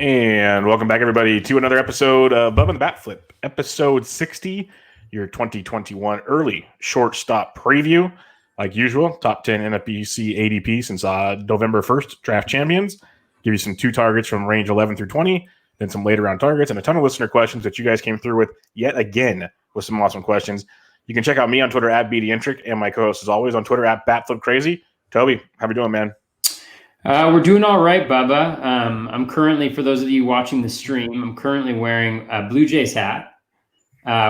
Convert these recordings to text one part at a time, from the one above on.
And welcome back, everybody, to another episode of Bubba the BatFlip, episode 60, your 2021 early shortstop preview. Like usual, top 10 NFBC ADP since November 1st, draft champions. Give you some 2 targets from range 11 through 20, then some later round targets, and a ton of listener questions that you guys came through with yet again with some awesome questions. You can check out me on Twitter at BDintric and my co-host, as always, on Twitter at BatFlipCrazy. Toby, how we doing, man? We're doing all right, Bubba. I'm currently, for those of you watching the stream, I'm currently wearing a Blue Jays hat,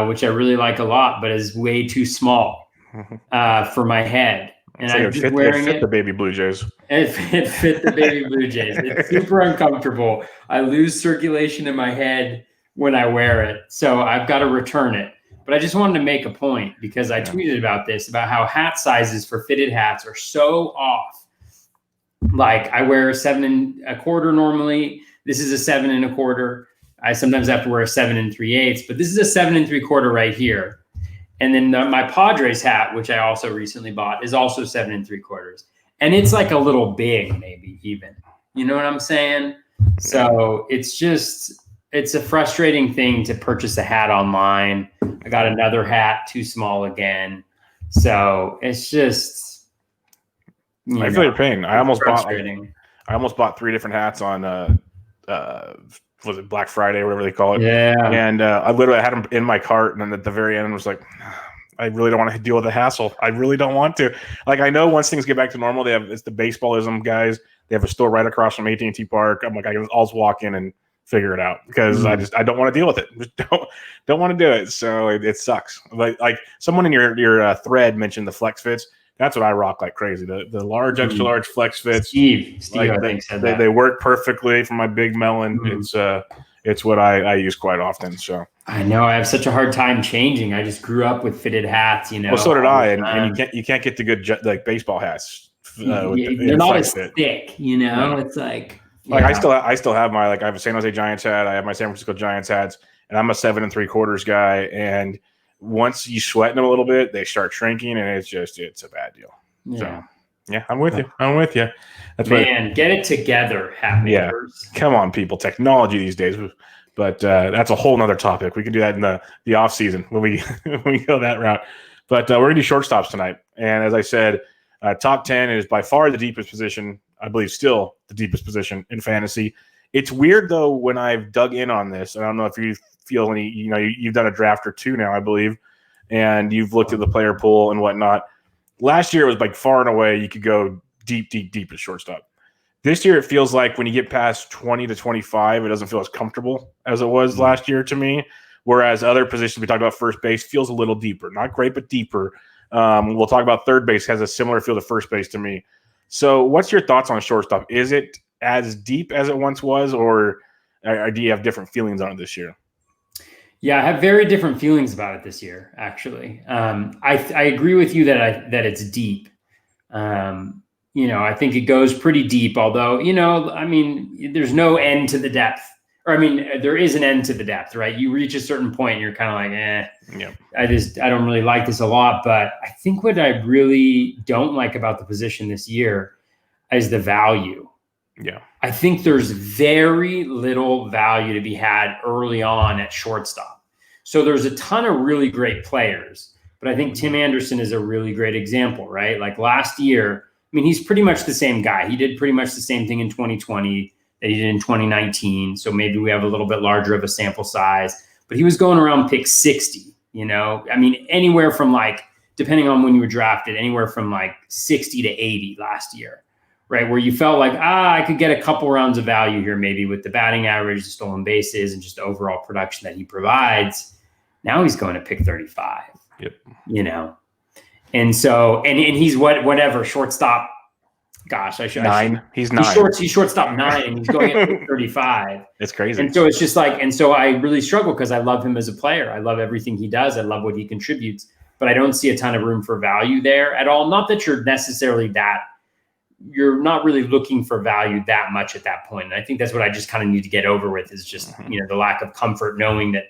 which I really like a lot, but is way too small for my head. And I'm just wearing it. It fit the baby Blue Jays. It fit the baby Blue Jays. It's super uncomfortable. I lose circulation in my head when I wear it, so I've got to return it. But I just wanted to make a point because I tweeted about this, about how hat sizes for fitted hats are so off. Like I wear a 7 1/4 normally. This is a 7 1/4. I sometimes have to wear a 7 3/8, but this is a 7 3/4 right here. And then my Padres hat, which I also recently bought, is also 7 3/4. And it's like a little big, maybe even. You know what I'm saying? So it's a frustrating thing to purchase a hat online. I got another hat too small again. So it's just. I feel your pain. I almost bought 3 different hats on was it Black Friday or whatever they call it? Yeah. And I literally had them in my cart, and then at the very end was like, I really don't want to deal with the hassle. I really don't want to. Like, I know once things get back to normal, it's the baseballism guys. They have a store right across from AT&T Park. I'm like, I can always walk in and figure it out because I don't want to deal with it. Just don't want to do it. So it sucks. Like someone in your thread mentioned the flex fits. That's what I rock like crazy. The large, extra large flex fits. Steve, like, I think said that. They work perfectly for my big melon. Mm-hmm. It's what I use quite often. So I know I have such a hard time changing. I just grew up with fitted hats, you know. Well, so did I, and you can't get the good like baseball hats. They're not as thick, you know. Yeah. It's like I still have my I have a San Jose Giants hat. I have my San Francisco Giants hats, and I'm a 7 3/4 guy. And once you sweaten them a little bit, they start shrinking, and it's a bad deal. Yeah. So, yeah, I'm with you. Get it together, hat makers. Come on, people. Technology these days. But that's a whole nother topic. We can do that in the off season when we go that route. But we're going to do shortstops tonight. And as I said, top 10 is by far the deepest position. I believe still the deepest position in fantasy. It's weird, though, when I've dug in on this. I don't know if you feel any, you've done a draft or 2 now, I believe, and you've looked at the player pool and whatnot. Last year, it was like far and away you could go deep at shortstop. This year, it feels like when you get past 20 to 25, it doesn't feel as comfortable as it was last year to me. Whereas other positions, we talked about first base, feels a little deeper. Not great, but deeper. We'll talk about third base, has a similar feel to first base to me. So what's your thoughts on shortstop? Is it as deep as it once was, or do you have different feelings on it this year? Yeah, I have very different feelings about it this year, actually. I agree with you that it's deep. I think it goes pretty deep, although, there's no end to the depth. Or, there is an end to the depth, right? You reach a certain point and you're kind of like, I don't really like this a lot. But I think what I really don't like about the position this year is the value. Yeah. I think there's very little value to be had early on at shortstop. So there's a ton of really great players, but I think Tim Anderson is a really great example, right? Like last year, he's pretty much the same guy. He did pretty much the same thing in 2020 that he did in 2019. So maybe we have a little bit larger of a sample size, but he was going around pick 60, anywhere from depending on when you were drafted, anywhere from 60 to 80 last year. Right, where you felt like, I could get a couple rounds of value here, maybe with the batting average, the stolen bases, and just the overall production that he provides. Now he's going to pick 35. Yep. And so, and he's whatever shortstop. Gosh, I should 9. He's 9. He's shortstop 9, and he's going at 35. It's crazy. And so it's just and so I really struggle because I love him as a player. I love everything he does. I love what he contributes, but I don't see a ton of room for value there at all. Not that you're necessarily you're not really looking for value that much at that point. And I think that's what I just kind of need to get over with is just, the lack of comfort knowing that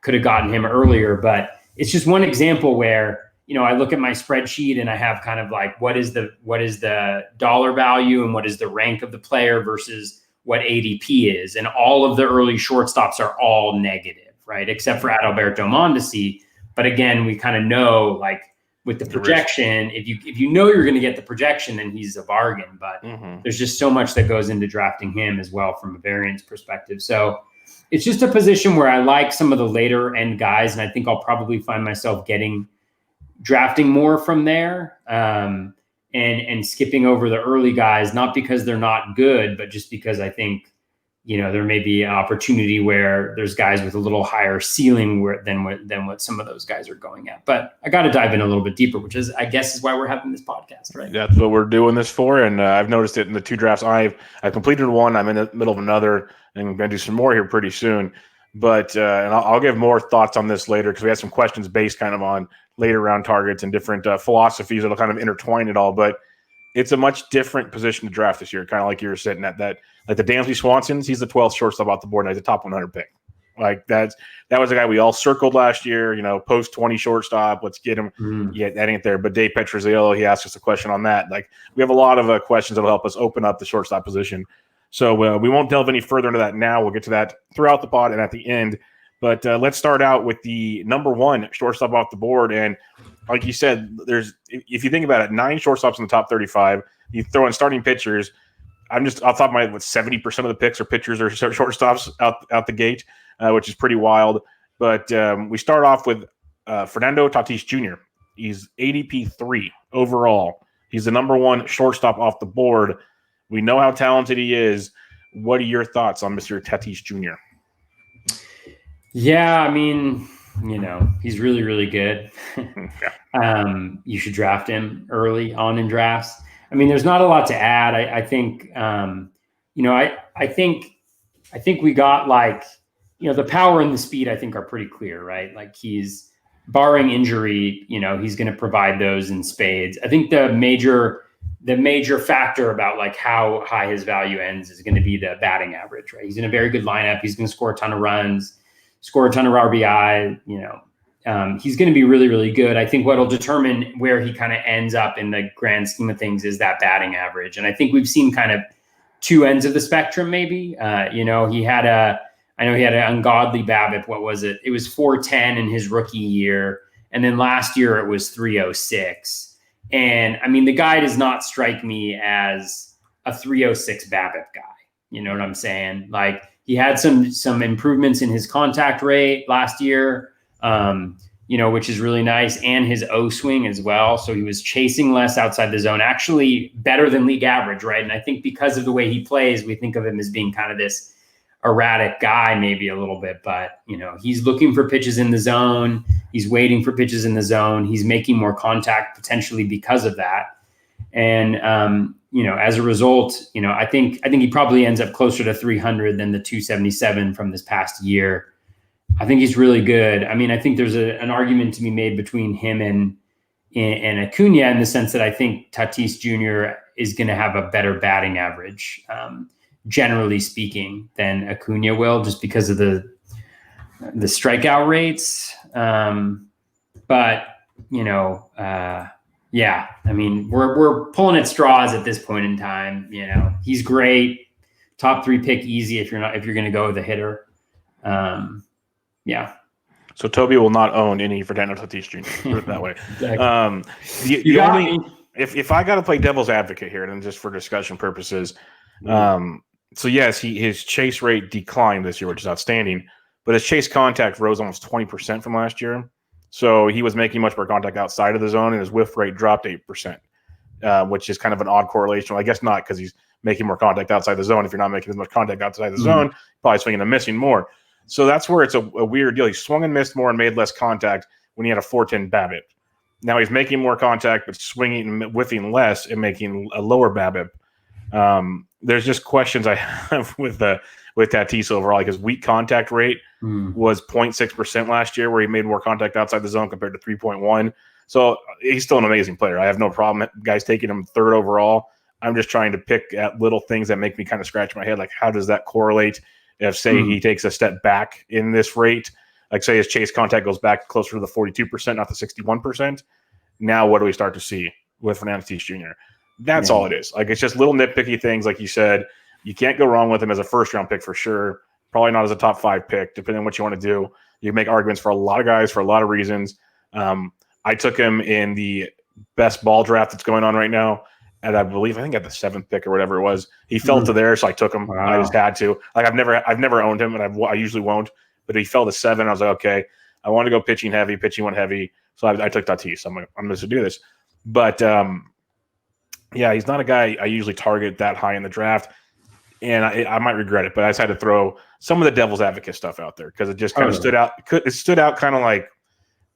could have gotten him earlier. But it's just one example where, I look at my spreadsheet and I have kind of what is the dollar value and what is the rank of the player versus what ADP is. And all of the early shortstops are all negative, right? Except for Adalberto Mondesi. But again, we kind of know, like, with the projection, if you know you're going to get the projection, then he's a bargain. But there's just so much that goes into drafting him as well from a variance perspective. So it's just a position where I like some of the later end guys, and I think I'll probably find myself drafting more from there, and skipping over the early guys, not because they're not good, but just because I think, there may be an opportunity where there's guys with a little higher ceiling than what some of those guys are going at. But I got to dive in a little bit deeper, which is, I guess, is why we're having this podcast, right? That's what we're doing this for. And I've noticed it in the 2 drafts. I completed one. I'm in the middle of another, and I'm going to do some more here pretty soon. But and I'll give more thoughts on this later, because we had some questions based kind of on later round targets and different philosophies that'll kind of intertwine it all. But it's a much different position to draft this year, kind of like you were sitting at that. Like the Dansby Swansons, he's the 12th shortstop off the board, and he's a top 100 pick. Like that was a guy we all circled last year, post 20 shortstop. Let's get him. Yeah, that ain't there. But Dave Petrozello, he asked us a question on that. Like, we have a lot of questions that'll help us open up the shortstop position. So we won't delve any further into that now. We'll get to that throughout the pod and at the end. But let's start out with the number 1 shortstop off the board. And like you said, if you think about it, 9 shortstops in the top 35. You throw in starting pitchers. I'm just off the top of my head, 70% of the picks are pitchers or shortstops out the gate, which is pretty wild. But we start off with Fernando Tatis Jr. He's ADP 3 overall. He's the number 1 shortstop off the board. We know how talented he is. What are your thoughts on Mr. Tatis Jr.? Yeah, I mean, he's really, really good. You should draft him early on in drafts. I mean, there's not a lot to add. I think, I think we got, like, the power and the speed, I think, are pretty clear, right? Like, he's, barring injury, he's going to provide those in spades. I think the major factor about, like, how high his value ends is going to be the batting average, right? He's in a very good lineup. He's going to score a ton of runs, score a ton of RBI, he's going to be really, really good. I think what'll determine where he kind of ends up in the grand scheme of things is that batting average. And I think we've seen kind of 2 ends of the spectrum, maybe. He had an ungodly BABIP. What was it? It was 410 in his rookie year. And then last year it was 306. And I mean, the guy does not strike me as a 306 BABIP guy. You know what I'm saying? Like, he had some improvements in his contact rate last year, which is really nice, and his O swing as well. So he was chasing less outside the zone, actually better than league average, right? And I think because of the way he plays, we think of him as being kind of this erratic guy, maybe a little bit, but he's looking for pitches in the zone. He's waiting for pitches in the zone. He's making more contact potentially because of that. And, as a result, I think he probably ends up closer to 300 than the 277 from this past year. I think he's really good. I mean, I think there's an argument to be made between him and Acuna, in the sense that I think Tatis Jr. is going to have a better batting average, generally speaking, than Acuna will, just because of the strikeout rates. Yeah, I mean, we're pulling at straws at this point in time. He's great, top 3 pick easy if you're going to go with a hitter. Yeah. So Toby will not own any Fernando Tatis Jr. Put it that way. Exactly. If I got to play devil's advocate here, and just for discussion purposes, so yes, his chase rate declined this year, which is outstanding, but his chase contact rose almost 20% from last year. So he was making much more contact outside of the zone, and his whiff rate dropped 8%, which is kind of an odd correlation. Well, I guess not, because he's making more contact outside the zone. If you're not making as much contact outside the zone, probably swinging and missing more. So that's where it's a weird deal. He swung and missed more and made less contact when he had a 410 BABIP. Now he's making more contact, but swinging and whiffing less and making a lower BABIP. There's just questions I have with Tatis overall. Like, his weak contact rate was 0.6% last year, where he made more contact outside the zone compared to 3.1. So he's still an amazing player. I have no problem guys taking him 3rd overall. I'm just trying to pick at little things that make me kind of scratch my head. Like, how does that correlate if, say, he takes a step back in this rate? Like, say his chase contact goes back closer to the 42%, not the 61%. Now what do we start to see with Fernando Tatis Jr.? That's all it is. Like, it's just little nitpicky things, like you said. You can't go wrong with him as a first-round pick for sure. Probably not as a top 5 pick, depending on what you want to do. You can make arguments for a lot of guys for a lot of reasons. I took him in the best ball draft that's going on right now. And I think at the 7th pick or whatever it was, he fell to there, so I took him. Wow. I just had to. Like I've never owned him, and I usually won't. But he fell to 7. I was like, okay, I want to go pitching heavy. Pitching went heavy, so I took Tatis. I'm like, I'm going to do this. But yeah, he's not a guy I usually target that high in the draft, and I might regret it. But I just had to throw some of the devil's advocate stuff out there because it just kind of stood out. It stood out kind of like.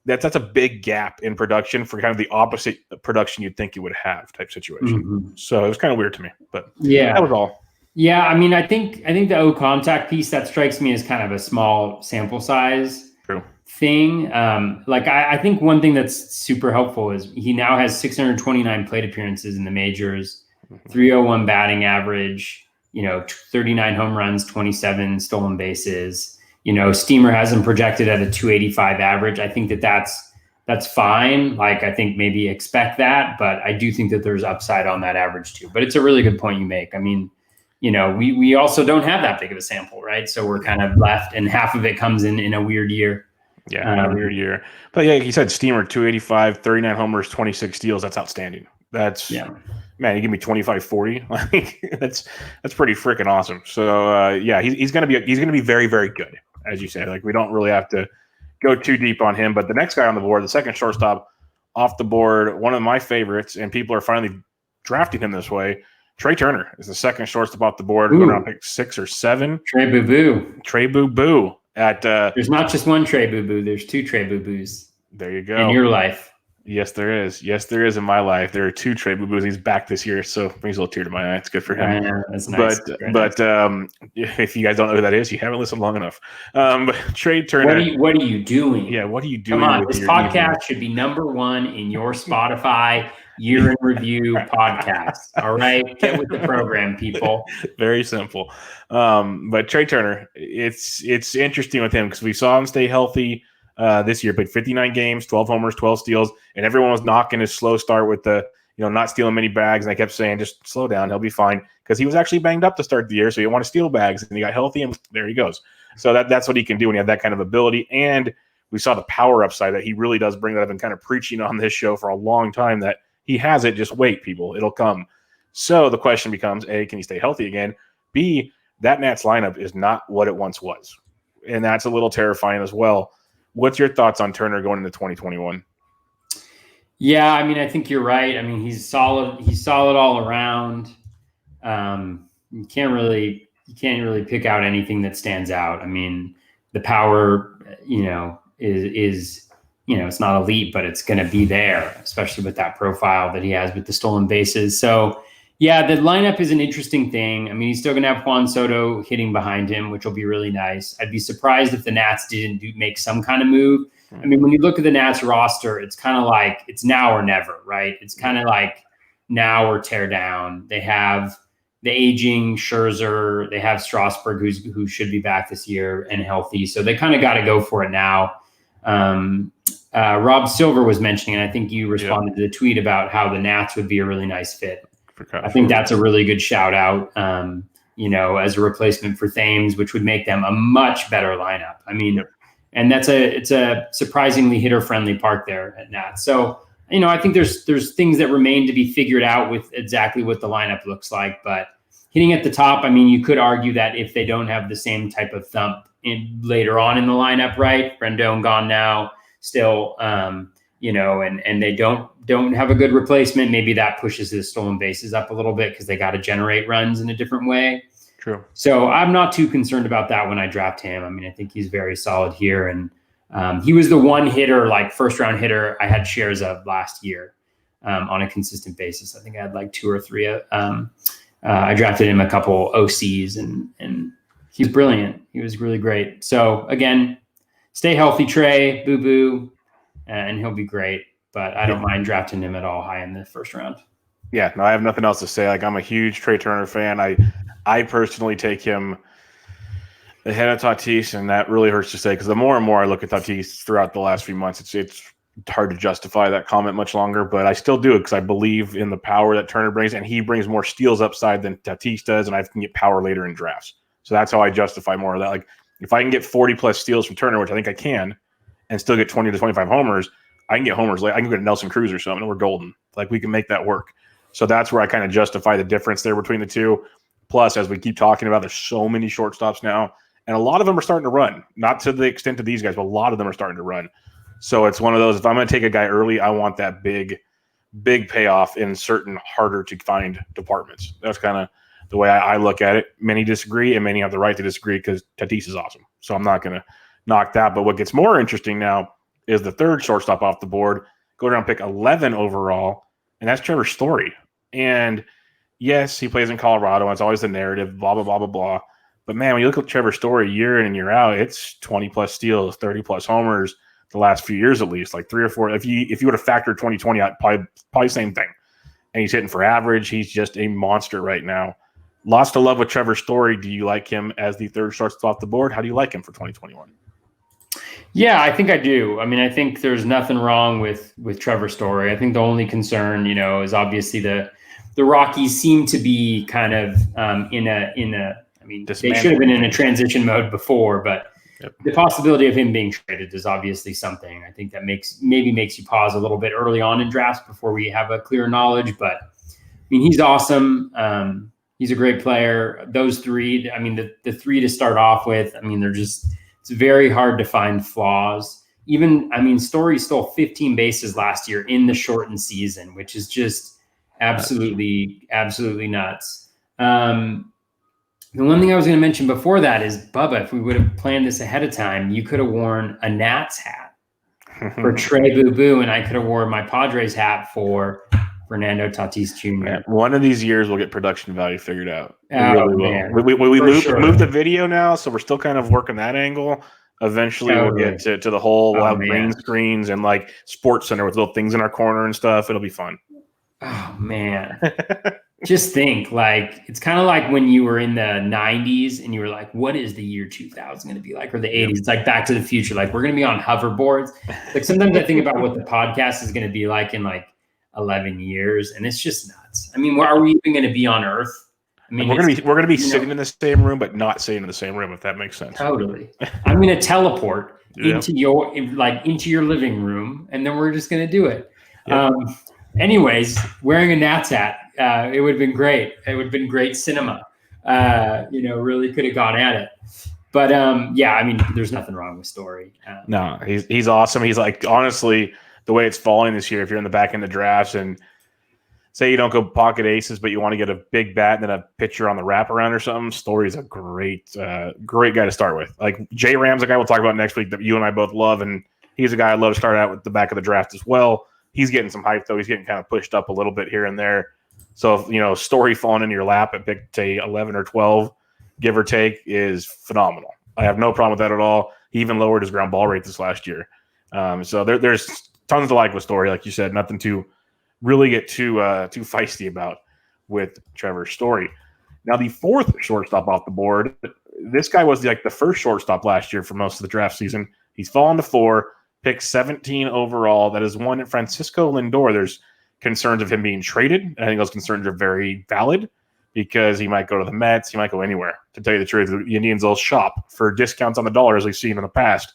That's a big gap in production for kind of the opposite production you'd think you would have type situation. Mm-hmm. So it was kind of weird to me, but that was all. Yeah, I mean, I think the O contact piece that strikes me as kind of a small sample size thing. Like I think one thing that's super helpful is he now has 629 plate appearances in the majors, 301 batting average, 39 home runs, 27 stolen bases. Steamer has him projected at a 285 average. I think that's fine. Like, I think maybe expect that, but I do think that there's upside on that average too. But it's a really good point you make. I mean, we also don't have that big of a sample, right? So we're kind of left, and half of it comes in a weird year. Yeah, a weird year. But yeah, like you said, Steamer 285, 39 homers, 26 steals. That's outstanding. Man, you give me 25-40. Like that's pretty freaking awesome. So yeah, he's gonna be very, very good. As you said, like we don't really have to go too deep on him. But the next guy on the board, the second shortstop off the board, one of my favorites, and people are finally drafting him this way. Trey Turner is the second shortstop off the board. Going around pick 6 or 7. Trey Boo Boo at. There's not just one Trey Boo. There's 2 Trey Boos. There you go. In your life. Yes, there is. Yes, there is in my life. There are 2 Trey Boos. He's back this year, so it brings a little tear to my eye. It's good for him. That's nice. But if you guys don't know who that is, you haven't listened long enough. But Trey Turner. What are you doing? Yeah, what are you doing? Come on, this podcast should be number 1 in your Spotify year in review podcast. All right, get with the program, people. Very simple. But Trey Turner, it's interesting with him because we saw him stay healthy. This year, played 59 games, 12 homers, 12 steals, and everyone was knocking his slow start with the, not stealing many bags. And I kept saying, just slow down, he'll be fine, because he was actually banged up to start the year, so he didn't want to steal bags, and he got healthy, and there he goes. So that's what he can do when you have that kind of ability. And we saw the power upside that he really does bring that I've been kind of preaching on this show for a long time, that he has it. Just wait, people, it'll come. So the question becomes, A, can he stay healthy again? B, that Nats lineup is not what it once was, and that's a little terrifying as well. What's your thoughts on Turner going into 2021? Yeah, I mean, I think you're right. I mean, he's solid. He's solid all around. You can't really pick out anything that stands out. I mean, the power, is it's not elite, but it's going to be there, especially with that profile that he has with the stolen bases. So, yeah, the lineup is an interesting thing. I mean, he's still going to have Juan Soto hitting behind him, which will be really nice. I'd be surprised if the Nats didn't make some kind of move. I mean, when you look at the Nats roster, it's kind of like it's now or never, right? It's kind of like now or tear down. They have the aging Scherzer. They have Strasburg, who should be back this year and healthy. So they kind of got to go for it now. Rob Silver was mentioning, and I think you responded to the tweet about how the Nats would be a really nice fit. I think that's a really good shout out, as a replacement for Thames, which would make them a much better lineup. I mean, and it's a surprisingly hitter friendly park there at Nats. So, I think there's things that remain to be figured out with exactly what the lineup looks like. But hitting at the top, I mean, you could argue that if they don't have the same type of thump later on in the lineup, right? Rendon gone now, still, and they don't have a good replacement. Maybe that pushes the stolen bases up a little bit because they got to generate runs in a different way. True. So I'm not too concerned about that when I draft him. I mean, I think he's very solid here. And he was the one hitter, like first round hitter I had shares of last year on a consistent basis. I think I had like 2 or 3. I drafted him a couple OCs and he's brilliant. He was really great. So again, stay healthy, Trey, boo-boo, and he'll be great. But I don't mind drafting him at all high in the first round. Yeah, no, I have nothing else to say. Like, I'm a huge Trey Turner fan. I personally take him ahead of Tatis, and that really hurts to say because the more and more I look at Tatis throughout the last few months, it's it's hard to justify that comment much longer, but I still do it because I believe in the power that Turner brings, and he brings more steals upside than Tatis does, and I can get power later in drafts. So that's how I justify more of that. Like if I can get 40 plus steals from Turner, which I think I can, and still get 20 to 25 homers, I can get homers. Like I can go to Nelson Cruz or something, and we're golden. Like we can make that work. So that's where I kind of justify the difference there between the two. Plus, as we keep talking about, there's so many shortstops now, and a lot of them are starting to run. Not to the extent of these guys, but a lot of them are starting to run. So it's one of those, if I'm going to take a guy early, I want that big payoff in certain harder to find departments. That's kind of the way I look at it. Many disagree, and many have the right to disagree because Tatis is awesome. So I'm not going to knock that. But what gets more interesting now is the third shortstop off the board, go down pick 11 overall, and that's Trevor Story. And yes, he plays in Colorado, and it's always the narrative, blah, blah, blah, blah, blah. But man, when you look at Trevor Story year in and year out, it's 20 plus steals, 30 plus homers the last few years at least, like 3 or 4. If you would have factored 2020 out, probably same thing. And he's hitting for average. He's just a monster right now. Lots to love with Trevor Story. Do you like him as the third shortstop off the board? How do you like him for 2021? Yeah, I think I do. I mean, I think there's nothing wrong with Trevor Story. I think the only concern, is obviously the Rockies seem to be kind of in a. I mean, they should have been in a transition mode before, but the possibility of him being traded is obviously something I think that makes you pause a little bit early on in drafts before we have a clear knowledge. But I mean, he's awesome. He's a great player. Those three, I mean, the three to start off with, I mean, it's very hard to find flaws. Even, I mean, Story stole 15 bases last year in the shortened season, which is just absolutely nuts. The one thing I was going to mention before that is, Bubba, if we would have planned this ahead of time, you could have worn a Nats hat for Trey Boo Boo, and I could have worn my Padres hat for Fernando Tatis Jr. Yeah, one of these years we'll get production value figured out. We man. We move the video now, so we're still kind of working that angle. Eventually we'll get to the whole we'll have green screens and like Sports Center with little things in our corner and stuff. It'll be fun. Oh, man. Just think, like, it's kind of like when you were in the 90s and you were like, what is the year 2000 going to be like? Or the 80s. It's like Back to the Future. Like, we're going to be on hoverboards. Like, sometimes I think about what the podcast is going to be like in like 11 years, and it's just nuts. I mean, are we even going to be on Earth? I mean, we're going to be sitting in the same room, but not sitting in the same room, if that makes sense. Totally. I'm going to teleport into your living room, and then we're just going to do it. Yep. Anyways, wearing a Nats hat, it would have been great. It would have been great cinema. Really could have gone at it. But I mean, there's nothing wrong with Story. No, he's awesome. He's like, honestly, the way it's falling this year, if you're in the back end of drafts and say you don't go pocket aces, but you want to get a big bat and then a pitcher on the wraparound or something, Story's a great guy to start with. Like Jay Ram's a guy we'll talk about next week that you and I both love, and he's a guy I'd love to start out with the back of the draft as well. He's getting some hype, though. He's getting kind of pushed up a little bit here and there. So, Story falling into your lap at pick, say, 11 or 12, give or take, is phenomenal. I have no problem with that at all. He even lowered his ground ball rate this last year. So there's tons to like with Story. Like you said, nothing to really get too feisty about with Trevor Story. Now, the fourth shortstop off the board, this guy was the first shortstop last year for most of the draft season. He's fallen to 4. Pick 17 overall. That is one Francisco Lindor. There's concerns of him being traded. I think those concerns are very valid because he might go to the Mets. He might go anywhere. To tell you the truth, the Indians will shop for discounts on the dollar as we've seen in the past.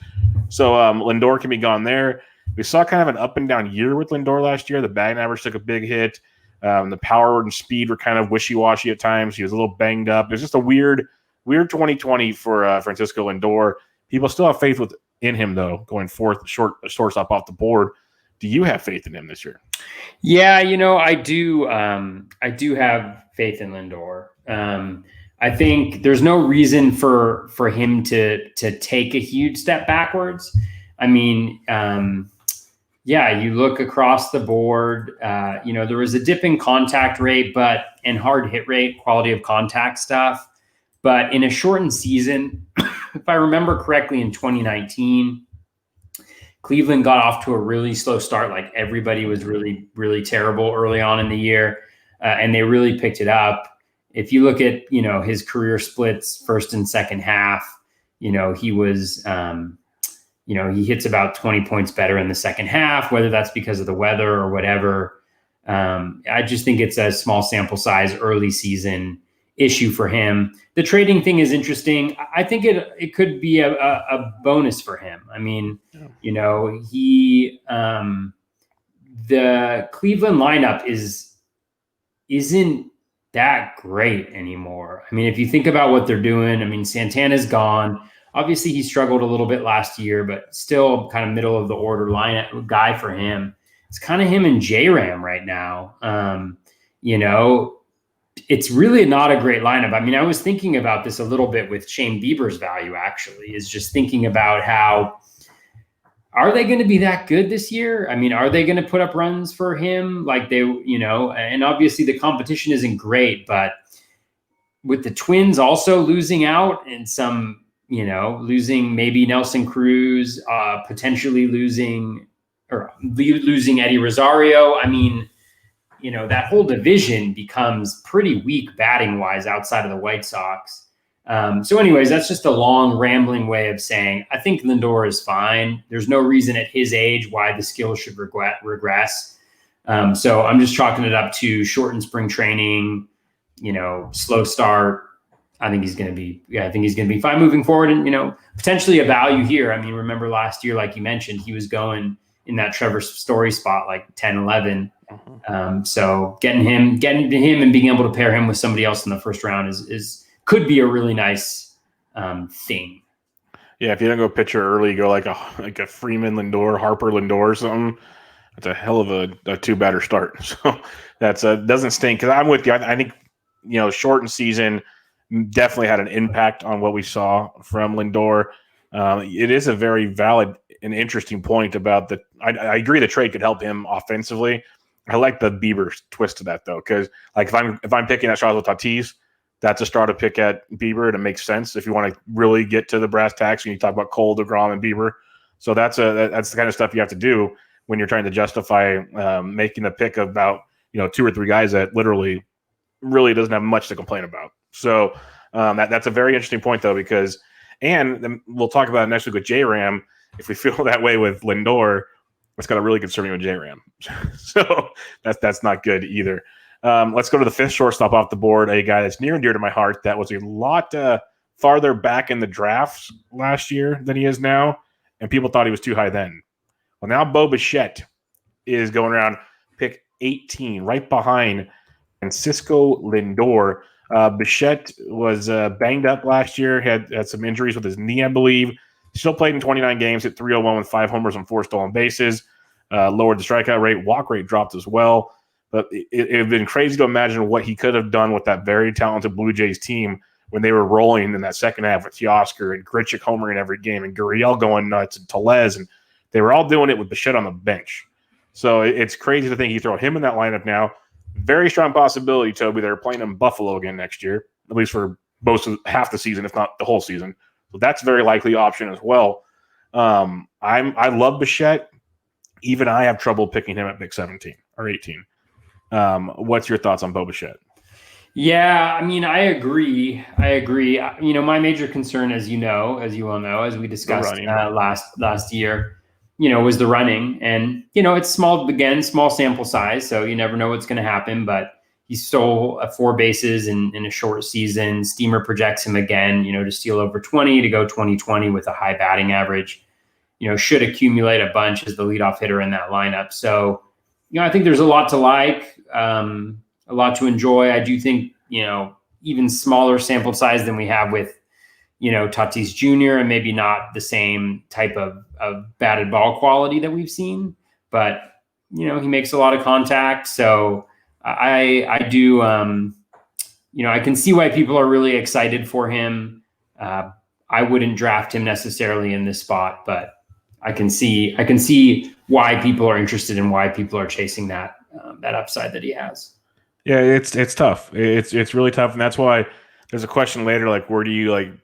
So Lindor can be gone there. We saw kind of an up and down year with Lindor last year. The batting average took a big hit. The power and speed were kind of wishy-washy at times. He was a little banged up. It was just a weird 2020 for Francisco Lindor. People still have faith in him, though, going fourth shortstop off the board. Do you have faith in him this year? Yeah, I do. I do have faith in Lindor. I think there's no reason for him to take a huge step backwards. I mean, you look across the board. There was a dip in contact rate, and hard hit rate, quality of contact stuff. But in a shortened season, if I remember correctly, in 2019, Cleveland got off to a really slow start. Like everybody was really, really terrible early on in the year, and they really picked it up. If you look at, his career splits, first and second half, he was, he hits about 20 points better in the second half, whether that's because of the weather or whatever. I just think it's a small sample size early season issue for him. The trading thing is interesting. I think it could be a bonus for him. I mean, the Cleveland lineup isn't that great anymore. I mean, if you think about what they're doing, I mean, Santana's gone. Obviously, he struggled a little bit last year, but still kind of middle of the order lineup guy for him. It's kind of him and J-Ram right now. It's really not a great lineup. I mean, I was thinking about this a little bit with Shane Bieber's value, actually, is just thinking about how, are they going to be that good this year? I mean, are they going to put up runs for him? Like and obviously the competition isn't great, but with the Twins also losing out and some, losing maybe Nelson Cruz, potentially losing Eddie Rosario. I mean, that whole division becomes pretty weak batting wise outside of the White Sox. So anyways, that's just a long rambling way of saying, I think Lindor is fine. There's no reason at his age why the skills should regress. So I'm just chalking it up to shortened spring training, slow start. I think he's going to be fine moving forward and, potentially a value here. I mean, remember last year, like you mentioned, he was going in that Trevor Story spot, like 10, 11. So getting to him and being able to pair him with somebody else in the first round could be a really nice thing. Yeah, if you don't go pitcher early, you go like a Freeman Lindor, Harper Lindor or something. That's a hell of a two-batter start. So that's doesn't stink. Because I'm with you. I think shortened season definitely had an impact on what we saw from Lindor. It is a very valid and interesting point about the. I agree the trade could help him offensively. I like the Bieber twist to that though, because like if I'm picking at Strasburg Tatis, that's a star to pick at Bieber, and it makes sense if you want to really get to the brass tacks when you talk about Cole, DeGrom, and Bieber. So that's the kind of stuff you have to do when you're trying to justify making a pick about 2 or 3 guys that literally really doesn't have much to complain about. So that's a very interesting point though, because and we'll talk about it next week with J-Ram. If we feel that way with Lindor, it's got a really concern me with J-Ram. So that's not good either. Let's go to the 5th shortstop off the board, a guy that's near and dear to my heart. That was a lot farther back in the drafts last year than he is now, and people thought he was too high then. Well, now Bo Bichette is going around pick 18, right behind Francisco Lindor. Bichette was banged up last year, had some injuries with his knee, I believe. Still played in 29 games, hit 301 with 5 homers and 4 stolen bases. Lowered the strikeout rate. Walk rate dropped as well. But it had been crazy to imagine what he could have done with that very talented Blue Jays team when they were rolling in that second half with Teoscar and Grichuk homering every game and Gurriel going nuts and Tellez. And they were all doing it with Bichette on the bench. So it's crazy to think you throw him in that lineup now. Very strong possibility, Toby, they're playing in Buffalo again next year, at least for half the season, if not the whole season. So that's a very likely option as well. I love Bichette. Even I have trouble picking him at pick 17 or 18. What's your thoughts on Bo Bichette? Yeah, I mean, I agree. My major concern, as you well know, as we discussed last year, was the running. And, it's small sample size, so you never know what's going to happen. But he stole 4 bases in a short season. Steamer projects him again, to steal over 20, to go 20-20 with a high batting average. Should accumulate a bunch as the leadoff hitter in that lineup. So, I think there's a lot to like, a lot to enjoy. I do think, even smaller sample size than we have with, Tatis Jr. and maybe not the same type of batted ball quality that we've seen, but, he makes a lot of contact. So I do, I can see why people are really excited for him. I wouldn't draft him necessarily in this spot, but I can see why people are interested and why people are chasing that upside that he has. Yeah, it's tough. It's really tough, and that's why there's a question later, like where do you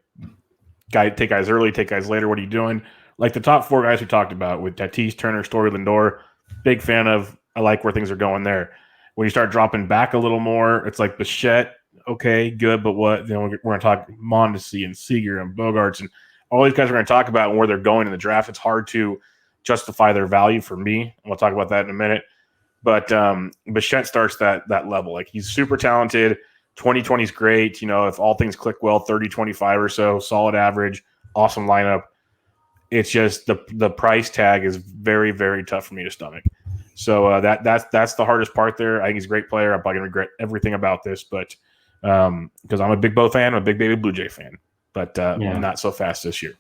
take guys early, take guys later? What are you doing? Like the top 4 guys we talked about with Tatis, Turner, Story, Lindor, big fan of. I like where things are going there. When you start dropping back a little more, it's like Bichette, okay, good, but what? We're going to talk Mondesi and Seager and Bogarts and all these guys we're going to talk about and where they're going in the draft, it's hard to justify their value for me. And we'll talk about that in a minute. But Bichette starts that level. Like, he's super talented. 2020 is great. You know, if all things click well, 30-25 or so, solid average, awesome lineup. It's just the price tag is very, very tough for me to stomach. So that's the hardest part there. I think he's a great player. I'm probably going to regret everything about this, but because I'm a big Bo fan, I'm a big Baby Blue Jay fan, but not so fast this year.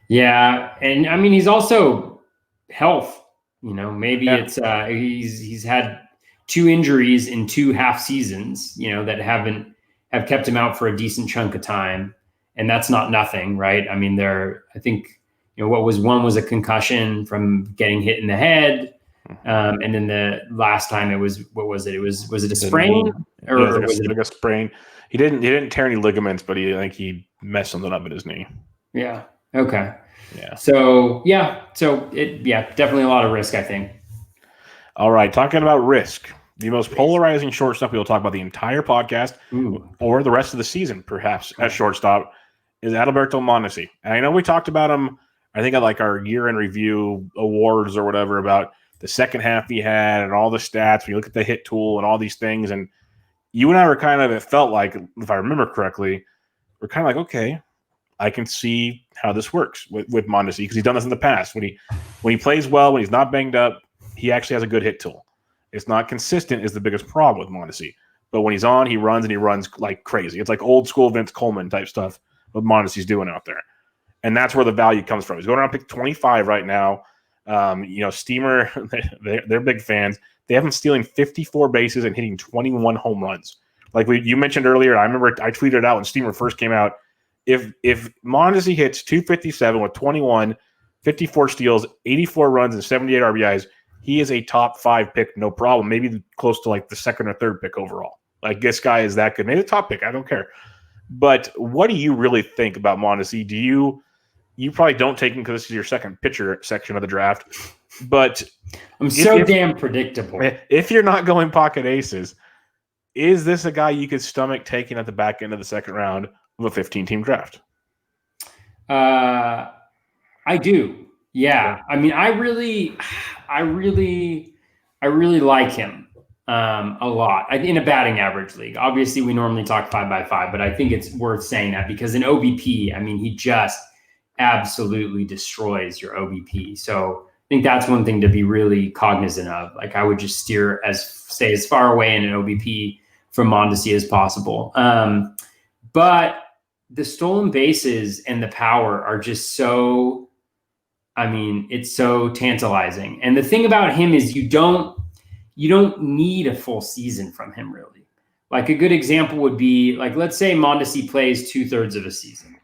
Yeah, and I mean, he's also health. You know, maybe it's he's had 2 injuries in 2 half seasons, you know, that have kept him out for a decent chunk of time, and that's not nothing, right? I mean, I think, you know, one was a concussion from getting hit in the head, and then the last time it was, what was it? Was it a sprain or was it a sprain? He didn't tear any ligaments, but he messed something up in his knee. Yeah. Okay. Yeah. So definitely a lot of risk, I think. All right, talking about risk, the most polarizing shortstop we will talk about the entire podcast or the rest of the season, perhaps, at shortstop, is Adalberto Mondesi. And I know we talked about him, I think, at like our year-end review awards or whatever, about the second half he had and all the stats. We look at the hit tool and all these things, and you and I were kind of, it felt like, if I remember correctly, we're kind of like, okay, I can see how this works with Mondesi, because he's done this in the past. When he plays well, when he's not banged up, he actually has a good hit tool. It's not consistent is the biggest problem with Mondesi. But when he's on, he runs like crazy. It's like old school Vince Coleman type stuff what Mondesi's doing out there. And that's where the value comes from. He's going around pick 25 right now. You know, Steamer, they're big fans. They have him stealing 54 bases and hitting 21 home runs. Like you mentioned earlier, I remember I tweeted it out when Steamer first came out. If Mondesi hits 257 with 21, 54 steals, 84 runs, and 78 RBIs, he is a top 5 pick, no problem. Maybe close to like the second or third pick overall. Like, this guy is that good. Maybe the top pick, I don't care. But what do you really think about Mondesi? You probably don't take him because this is your second pitcher section of the draft. But I'm damn predictable. If you're not going pocket aces, is this a guy you could stomach taking at the back end of the second round of a 15-team draft? I do. Yeah. I mean, I really like him a lot in a batting average league. Obviously, we normally talk 5x5, but I think it's worth saying that because in OBP, I mean, he just absolutely destroys your OBP. So I think that's one thing to be really cognizant of. Like, I would just stay as far away in an OBP from Mondesi as possible. But the stolen bases and the power are just so, I mean, it's so tantalizing. And the thing about him is you don't need a full season from him, really. Like, a good example would be, like, let's say Mondesi plays 2/3 of a season,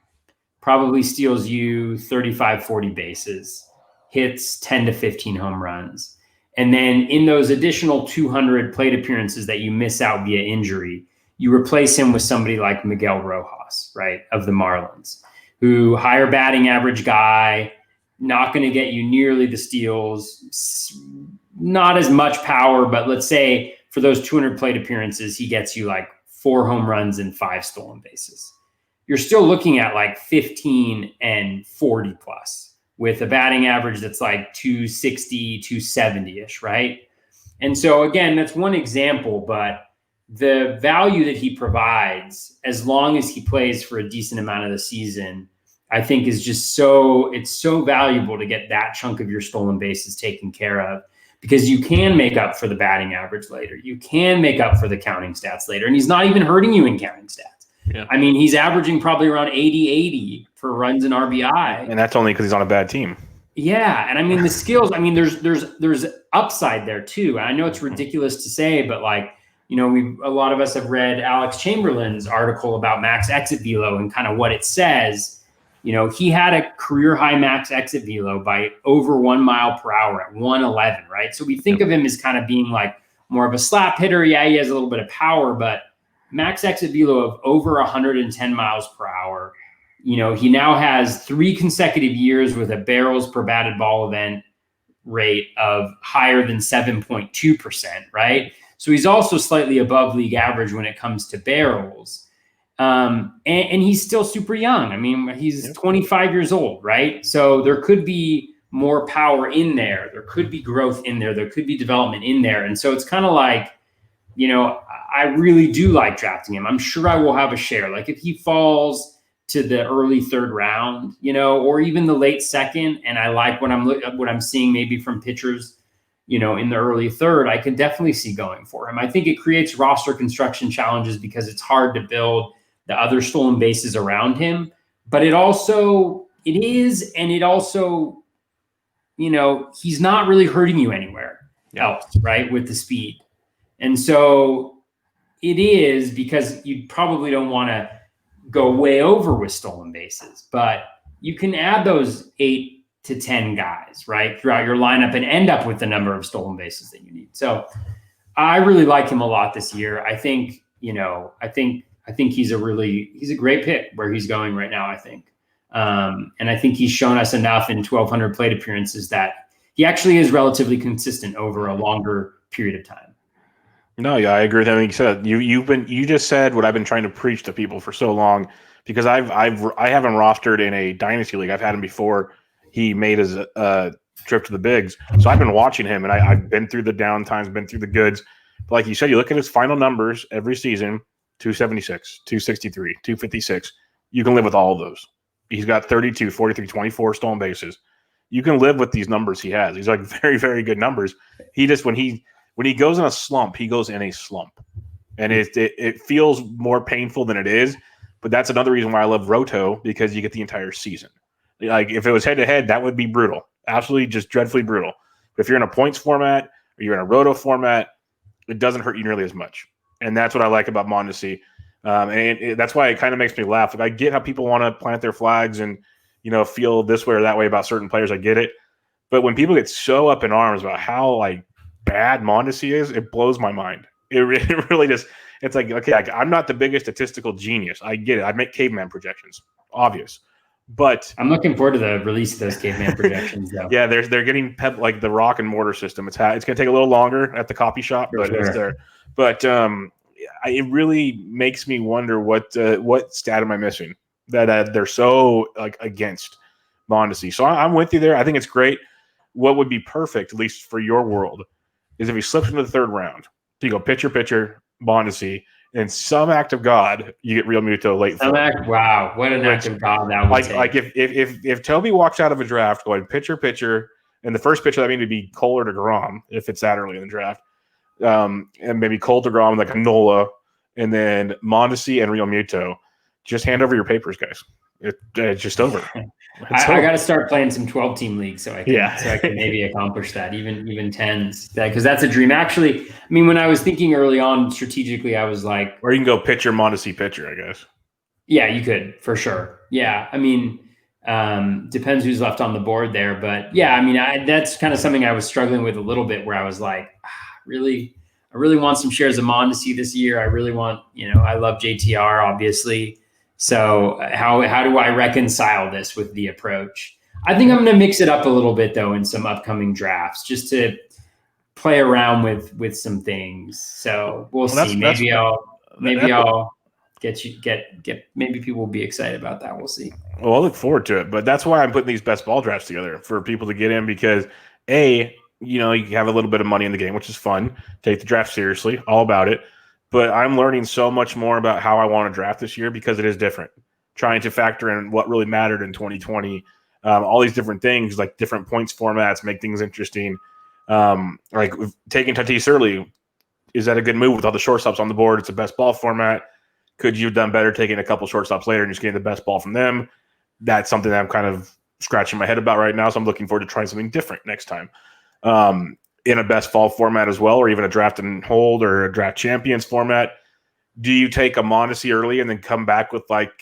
probably steals you 35, 40 bases, hits 10 to 15 home runs. And then in those additional 200 plate appearances that you miss out via injury, you replace him with somebody like Miguel Rojas, right, of the Marlins, who higher batting average guy, not going to get you nearly the steals, not as much power, but let's say for those 200 plate appearances, he gets you like 4 home runs and 5 stolen bases. You're still looking at like 15 and 40 plus with a batting average that's like 260, 270-ish, right? And so again, that's one example, but the value that he provides, as long as he plays for a decent amount of the season, I think is just it's so valuable to get that chunk of your stolen bases taken care of, because you can make up for the batting average later. You can make up for the counting stats later. And he's not even hurting you in counting stats. Yeah. I mean, he's averaging probably around 80 for runs and RBI. And that's only because he's on a bad team. Yeah. And I mean, the skills, I mean, there's upside there too. I know it's ridiculous to say, but like, you know, a lot of us have read Alex Chamberlain's article about max exit velo and kind of what it says. You know, he had a career high max exit velo by over 1 mile per hour at 111, right? So we think of him as kind of being like more of a slap hitter. Yeah, he has a little bit of power, but max exit velo of over 110 miles per hour. You know, he now has 3 consecutive years with a barrels per batted ball event rate of higher than 7.2%, right? So he's also slightly above league average when it comes to barrels. And he's still super young. I mean, he's 25 years old, right? So there could be more power in there. There could be growth in there. There could be development in there. And so it's kind of like, I really do like drafting him. I'm sure I will have a share. Like if he falls to the early third round, or even the late second, and I like what I'm seeing maybe from pitchers, in the early third, I can definitely see going for him. I think it creates roster construction challenges because it's hard to build the other stolen bases around him. But he's not really hurting you anywhere else, right? With the speed. And so it is, because you probably don't want to go way over with stolen bases, but you can add those 8 to 10 guys, right, throughout your lineup and end up with the number of stolen bases that you need. So I really like him a lot this year. I think he's a great pick where he's going right now, I think. And I think he's shown us enough in 1,200 plate appearances that he actually is relatively consistent over a longer period of time. No, yeah, I agree with everything you said. You just said what I've been trying to preach to people for so long, because I have him rostered in a dynasty league. I've had him before he made his trip to the bigs. So I've been watching him, and I've been through the down times, been through the goods. But like you said, you look at his final numbers every season: 276, 263, 256. You can live with all of those. He's got 32, 43, 24 stolen bases. You can live with these numbers he has. These are like very, very good numbers. He just when he goes in a slump, he goes in a slump. And it feels more painful than it is. But that's another reason why I love Roto, because you get the entire season. Like if it was head-to-head, that would be brutal. Absolutely just dreadfully brutal. But if you're in a points format or you're in a Roto format, it doesn't hurt you nearly as much. And that's what I like about Mondesi. That's why it kind of makes me laugh. Like I get how people want to plant their flags and, feel this way or that way about certain players. I get it. But when people get so up in arms about how bad Mondesi is, it blows my mind. It really just, it's like, okay, I'm not the biggest statistical genius. I get it. I make caveman projections, obvious. But I'm looking forward to the release of those caveman projections, though. Yeah, they're getting like the rock and mortar system. It's going to take a little longer at the copy shop, but it's there. But it really makes me wonder what stat am I missing that they're so against Mondesi. So I'm with you there. I think it's great. What would be perfect, at least for your world, is if he slips into the third round. So you go pitcher, Mondesi, and some act of God, you get Real Muto late. Wow, what an act of God that would take. Like if Toby walks out of a draft going pitcher, and the first pitcher that means to be Cole or DeGrom, if it's that early in the draft, and maybe Cole, DeGrom, like a Nola, and then Mondesi and Real Muto, just hand over your papers, guys. It's just over. I got to start playing some 12-team leagues so I can maybe accomplish that, even 10s, because that's a dream. Actually, I mean, when I was thinking early on strategically, I was like, or you can go pitcher, Mondesi, pitcher, I guess. Yeah, you could for sure. Yeah, I mean, depends who's left on the board there, but yeah, I mean, that's kind of something I was struggling with a little bit, where I was like, I really want some shares of Mondesi this year. I really want, I love JTR, obviously. So how do I reconcile this with the approach? I think I'm going to mix it up a little bit, though, in some upcoming drafts, just to play around with some things. So we'll see. Maybe I'll get maybe people will be excited about that. We'll see. Well, I'll look forward to it. But that's why I'm putting these best ball drafts together, for people to get in, because you have a little bit of money in the game, which is fun. Take the draft seriously, all about it. But I'm learning so much more about how I want to draft this year, because it is different. Trying to factor in what really mattered in 2020, all these different things, like different points formats, make things interesting. Like taking Tatis early, is that a good move with all the shortstops on the board? It's a best ball format. Could you have done better taking a couple shortstops later and just getting the best ball from them? That's something that I'm kind of scratching my head about right now. So I'm looking forward to trying something different next time. In a best ball format as well, or even a draft and hold or a draft champions format. Do you take a Mondesi early and then come back with like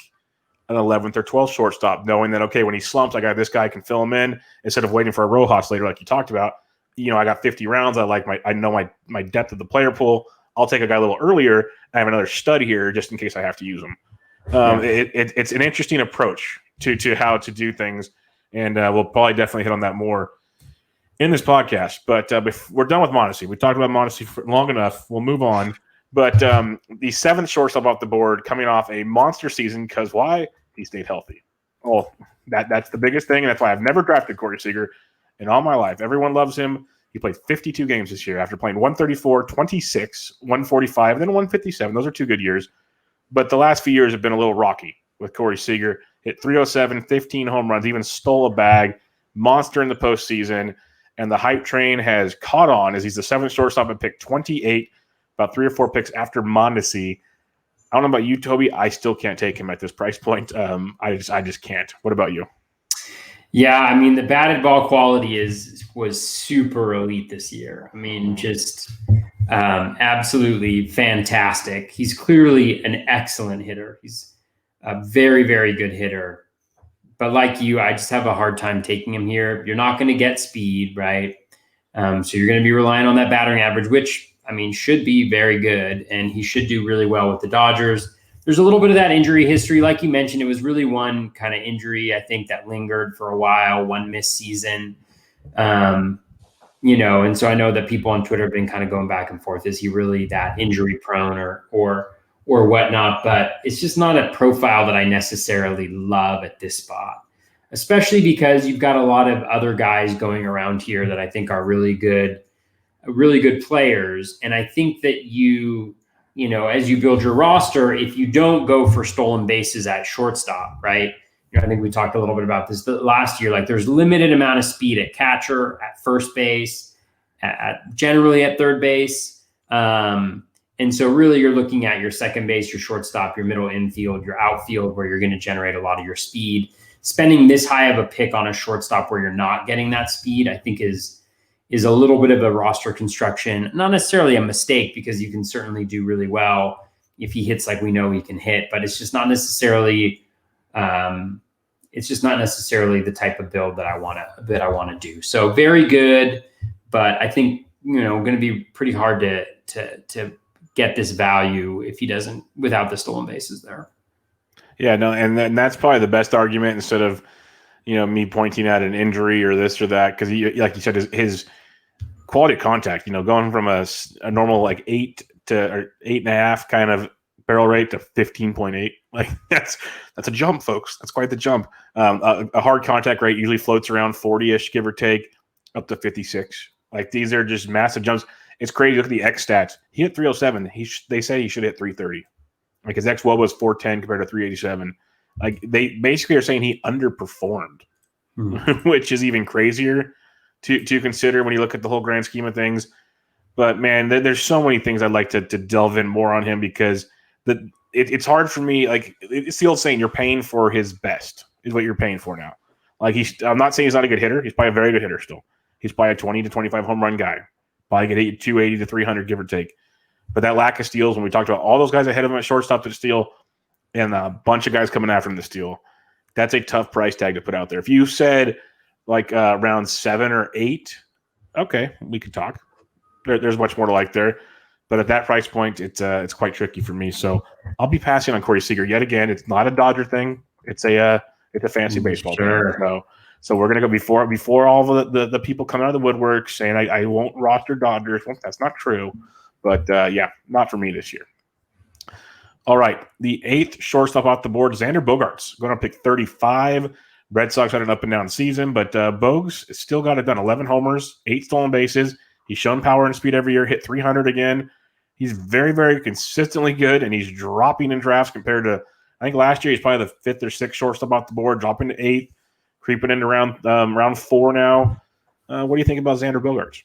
an 11th or 12th shortstop, knowing that, okay, when he slumps, I got this guy, I can fill him in, instead of waiting for a Rojas later, like you talked about. I got 50 rounds. I know my depth of the player pool. I'll take a guy a little earlier. I have another stud here just in case I have to use him. It's an interesting approach to how to do things, and we'll probably definitely hit on that more in this podcast. But we're done with Mondesi. We talked about Mondesi for long enough. We'll move on. But the 7th shortstop off the board, coming off a monster season, because why? He stayed healthy. Oh, that's the biggest thing, and that's why I've never drafted Corey Seager in all my life. Everyone loves him. He played 52 games this year after playing 134, 26, 145, and then 157. Those are 2 good years. But the last few years have been a little rocky with Corey Seager. Hit 307, 15 home runs, even stole a bag. Monster in the postseason. And the hype train has caught on as he's the 7th shortstop at pick 28, about 3 or 4 picks after Mondesi. I don't know about you, Toby. I still can't take him at this price point. I just can't. What about you? Yeah, I mean, the batted ball quality was super elite this year. I mean, just absolutely fantastic. He's clearly an excellent hitter. He's a very, very good hitter. But like you, I just have a hard time taking him here. You're not going to get speed, right? So you're going to be relying on that batting average, which, I mean, should be very good. And he should do really well with the Dodgers. There's a little bit of that injury history. Like you mentioned, it was really one kind of injury, I think, that lingered for a while, one missed season. And so I know that people on Twitter have been kind of going back and forth. Is he really that injury prone or whatnot? But it's just not a profile that I necessarily love at this spot, especially because you've got a lot of other guys going around here that I think are really good players. And I think that as you build your roster, if you don't go for stolen bases at shortstop, right? I think we talked a little bit about this last year. Like, there's limited amount of speed at catcher, at first base, generally at third base. And so really you're looking at your second base, your shortstop, your middle infield, your outfield, where you're going to generate a lot of your speed. Spending this high of a pick on a shortstop where you're not getting that speed, I think is a little bit of a roster construction, not necessarily a mistake, because you can certainly do really well if he hits like we know he can hit, but it's just not necessarily the type of build that I want to do. So very good, but I think going to be pretty hard to get this value if he doesn't, without the stolen bases there. Yeah, no, and that's probably the best argument, instead of me pointing at an injury or this or that, because like you said, his quality of contact, going from a normal like 8 to 8.5 kind of barrel rate to 15.8, like that's a jump, folks. That's quite the jump. A hard contact rate usually floats around 40-ish, give or take, up to 56. Like, these are just massive jumps. It's crazy. Look at the X stats. He hit 307. They say he should hit 330. Like, his X-WOB was 410 compared to 387. Like, they basically are saying he underperformed, which is even crazier to consider when you look at the whole grand scheme of things. But man, there's so many things I'd like to delve in more on him, because it's hard for me. Like, it's the old saying, you're paying for his best is what you're paying for now. Like, I'm not saying he's not a good hitter. He's probably a very good hitter still. He's probably a 20 to 25 home run guy. Probably get 280 to 300, give or take. But that lack of steals, when we talked about all those guys ahead of him at shortstop to steal, and a bunch of guys coming after him to steal, that's a tough price tag to put out there. If you said like round 7 or 8, okay, we could talk. There's much more to like there. But at that price point, it's quite tricky for me. So I'll be passing on Corey Seager yet again. It's not a Dodger thing. It's a fancy baseball thing. So we're gonna go before all the people come out of the woodwork saying I won't roster Dodgers. Well, that's not true. But yeah, not for me this year. All right, the 8th shortstop off the board, Xander Bogaerts, going to pick 35. Red Sox had an up and down season, but Bogues still got it done. 11 homers, 8 stolen bases. He's shown power and speed every year, hit 300 again. He's very, very consistently good, and he's dropping in drafts compared to, I think last year he's probably the 5th or 6th shortstop off the board, dropping to 8th, creeping into round 4 now. What do you think about Xander Bogaerts?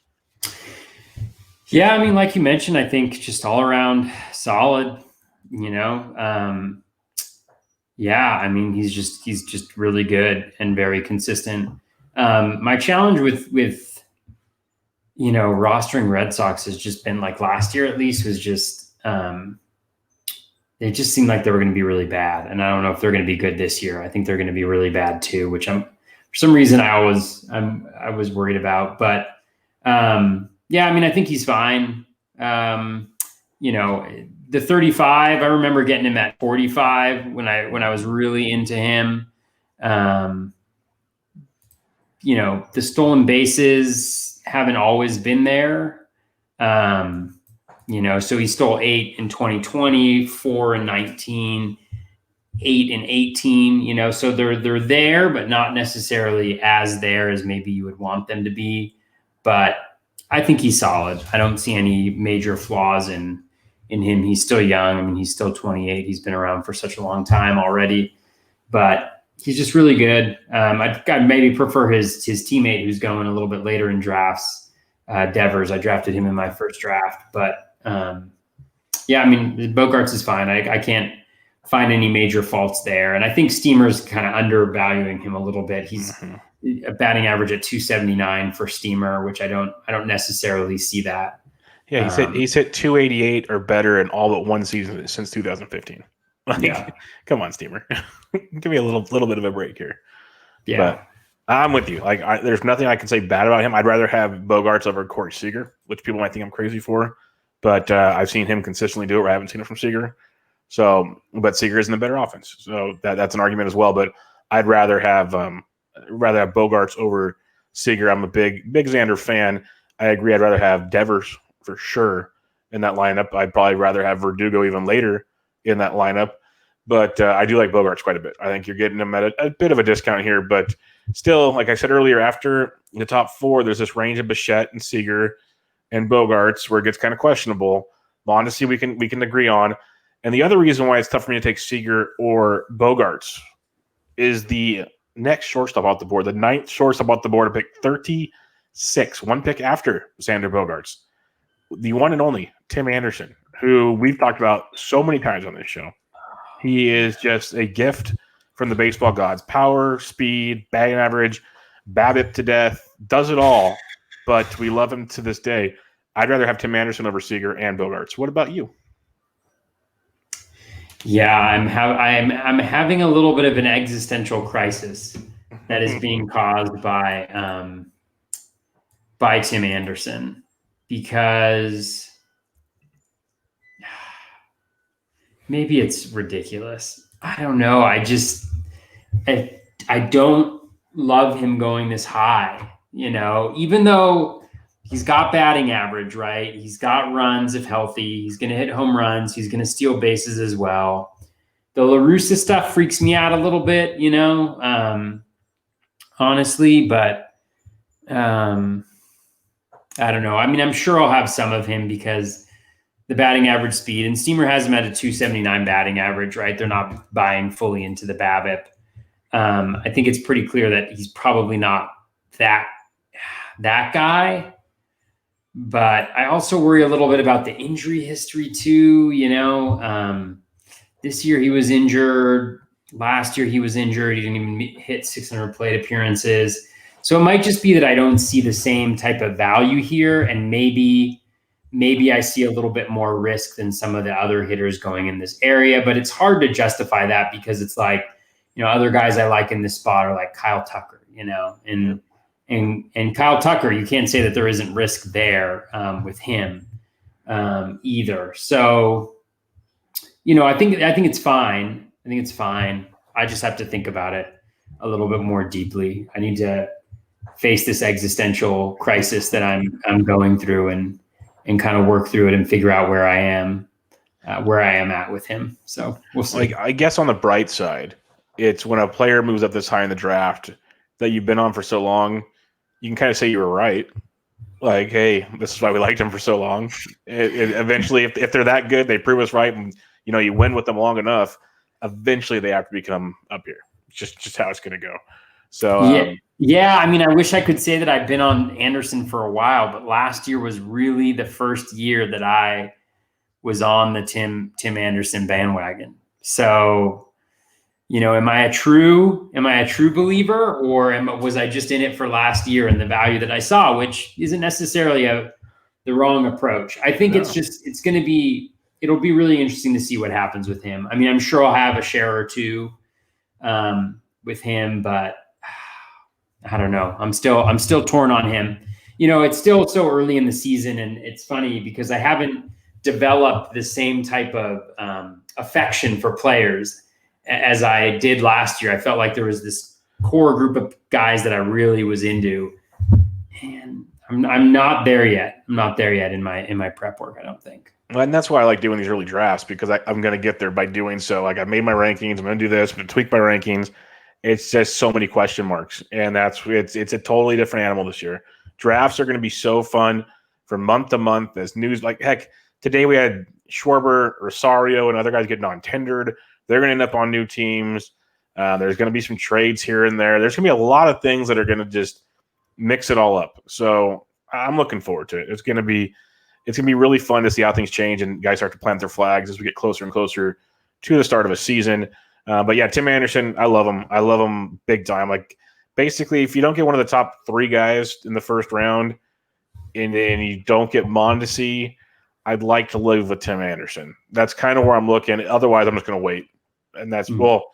Yeah, I mean, like you mentioned, I think just all around solid. Yeah, I mean, he's just really good and very consistent. My challenge with rostering Red Sox has just been, like last year at least, was just it just seemed like they were going to be really bad, and I don't know if they're going to be good this year. I think they're going to be really bad too, which for some reason I was worried about. But yeah, I mean, I think he's fine. The 35, I remember getting him at 45 when I was really into him. The stolen bases haven't always been there. So he stole 8 in 2020, 4 in 19, 8 in 18, so they're there, but not necessarily as there as maybe you would want them to be. But I think he's solid. I don't see any major flaws in him. He's still young. I mean, he's still 28. He's been around for such a long time already, but he's just really good. I'd maybe prefer his teammate who's going a little bit later in drafts, Devers. I drafted him in my first draft, but yeah, I mean, Bogarts is fine. I can't find any major faults there. And I think Steamer's kind of undervaluing him a little bit. He's a batting average at 279 for Steamer, which I don't necessarily see that. Yeah, he's hit 288 or better in all but one season since 2015. Come on, Steamer. Give me a little bit of a break here. Yeah. But I'm with you. There's nothing I can say bad about him. I'd rather have Bogarts over Corey Seager, which people might think I'm crazy for. But I've seen him consistently do it where I haven't seen it from Seager. So, but Seager isn't a better offense. So that's an argument as well. But I'd rather have Bogarts over Seager. I'm a big Xander fan. I agree. I'd rather have Devers for sure in that lineup. I'd probably rather have Verdugo even later in that lineup. But I do like Bogarts quite a bit. I think you're getting him at a bit of a discount here. But still, like I said earlier, after the top 4, there's this range of Bichette and Seager and Bogarts where it gets kind of questionable. Mondesi we can agree on. And the other reason why it's tough for me to take Seager or Bogarts is the next shortstop off the board, the 9th shortstop off the board to pick 36, one pick after Xander Bogarts. The one and only Tim Anderson, who we've talked about so many times on this show. He is just a gift from the baseball gods. Power, speed, batting average, BABIP to death, does it all. But we love him to this day. I'd rather have Tim Anderson over Seager and Bogarts. What about you? Yeah, I'm having a little bit of an existential crisis that is being caused by Tim Anderson, because maybe it's ridiculous. I don't know. I don't love him going this high, even though he's got batting average, right? He's got runs if healthy. He's going to hit home runs. He's going to steal bases as well. The La Russa stuff freaks me out a little bit, honestly, but I don't know. I mean, I'm sure I'll have some of him because the batting average speed, and Steamer has him at a 279 batting average, right? They're not buying fully into the BABIP. I think it's pretty clear that he's probably not that guy. But I also worry a little bit about the injury history too. This year he was injured. Last year he was injured. He didn't even hit 600 plate appearances. So it might just be that I don't see the same type of value here. And maybe I see a little bit more risk than some of the other hitters going in this area. But it's hard to justify that because it's like, other guys I like in this spot are like Kyle Tucker, and Kyle Tucker, you can't say that there isn't risk there with him either. So, I think it's fine. I think it's fine. I just have to think about it a little bit more deeply. I need to face this existential crisis that I'm going through and kind of work through it and figure out where I am at with him. So we'll see. I guess on the bright side, it's when a player moves up this high in the draft that you've been on for so long, you can kind of say you were right. Like, hey, this is why we liked him for so long. Eventually, if they're that good, they prove us right, and you win with them long enough. Eventually, they have to become up here. Just how it's going to go. So yeah. I mean, I wish I could say that I've been on Anderson for a while, but last year was really the first year that I was on the Tim Anderson bandwagon. So, am I a true believer, or was I just in it for last year and the value that I saw, which isn't necessarily the wrong approach. I think it'll be really interesting to see what happens with him. I mean, I'm sure I'll have a share or two with him, but I don't know. I'm still torn on him. It's still so early in the season, and it's funny because I haven't developed the same type of affection for players as I did last year. I felt like there was this core group of guys that I really was into, and I'm not there yet. I'm not there yet in my prep work, I don't think. And that's why I like doing these early drafts, because I'm going to get there by doing so. Like, I made my rankings. I'm going to do this. I'm going to tweak my rankings. It's just so many question marks, and it's a totally different animal this year. Drafts are going to be so fun from month to month. As news, like heck, today we had Schwarber, Rosario, and other guys getting on-tendered. They're going to end up on new teams. There's going to be some trades here and there. There's going to be a lot of things that are going to just mix it all up. So I'm looking forward to it. It's going to be really fun to see how things change and guys start to plant their flags as we get closer and closer to the start of a season. But yeah, Tim Anderson, I love him. I love him big time. Like, basically, if you don't get one of the top 3 guys in the first round and you don't get Mondesi, I'd like to live with Tim Anderson. That's kind of where I'm looking. Otherwise, I'm just going to wait. And that's, well,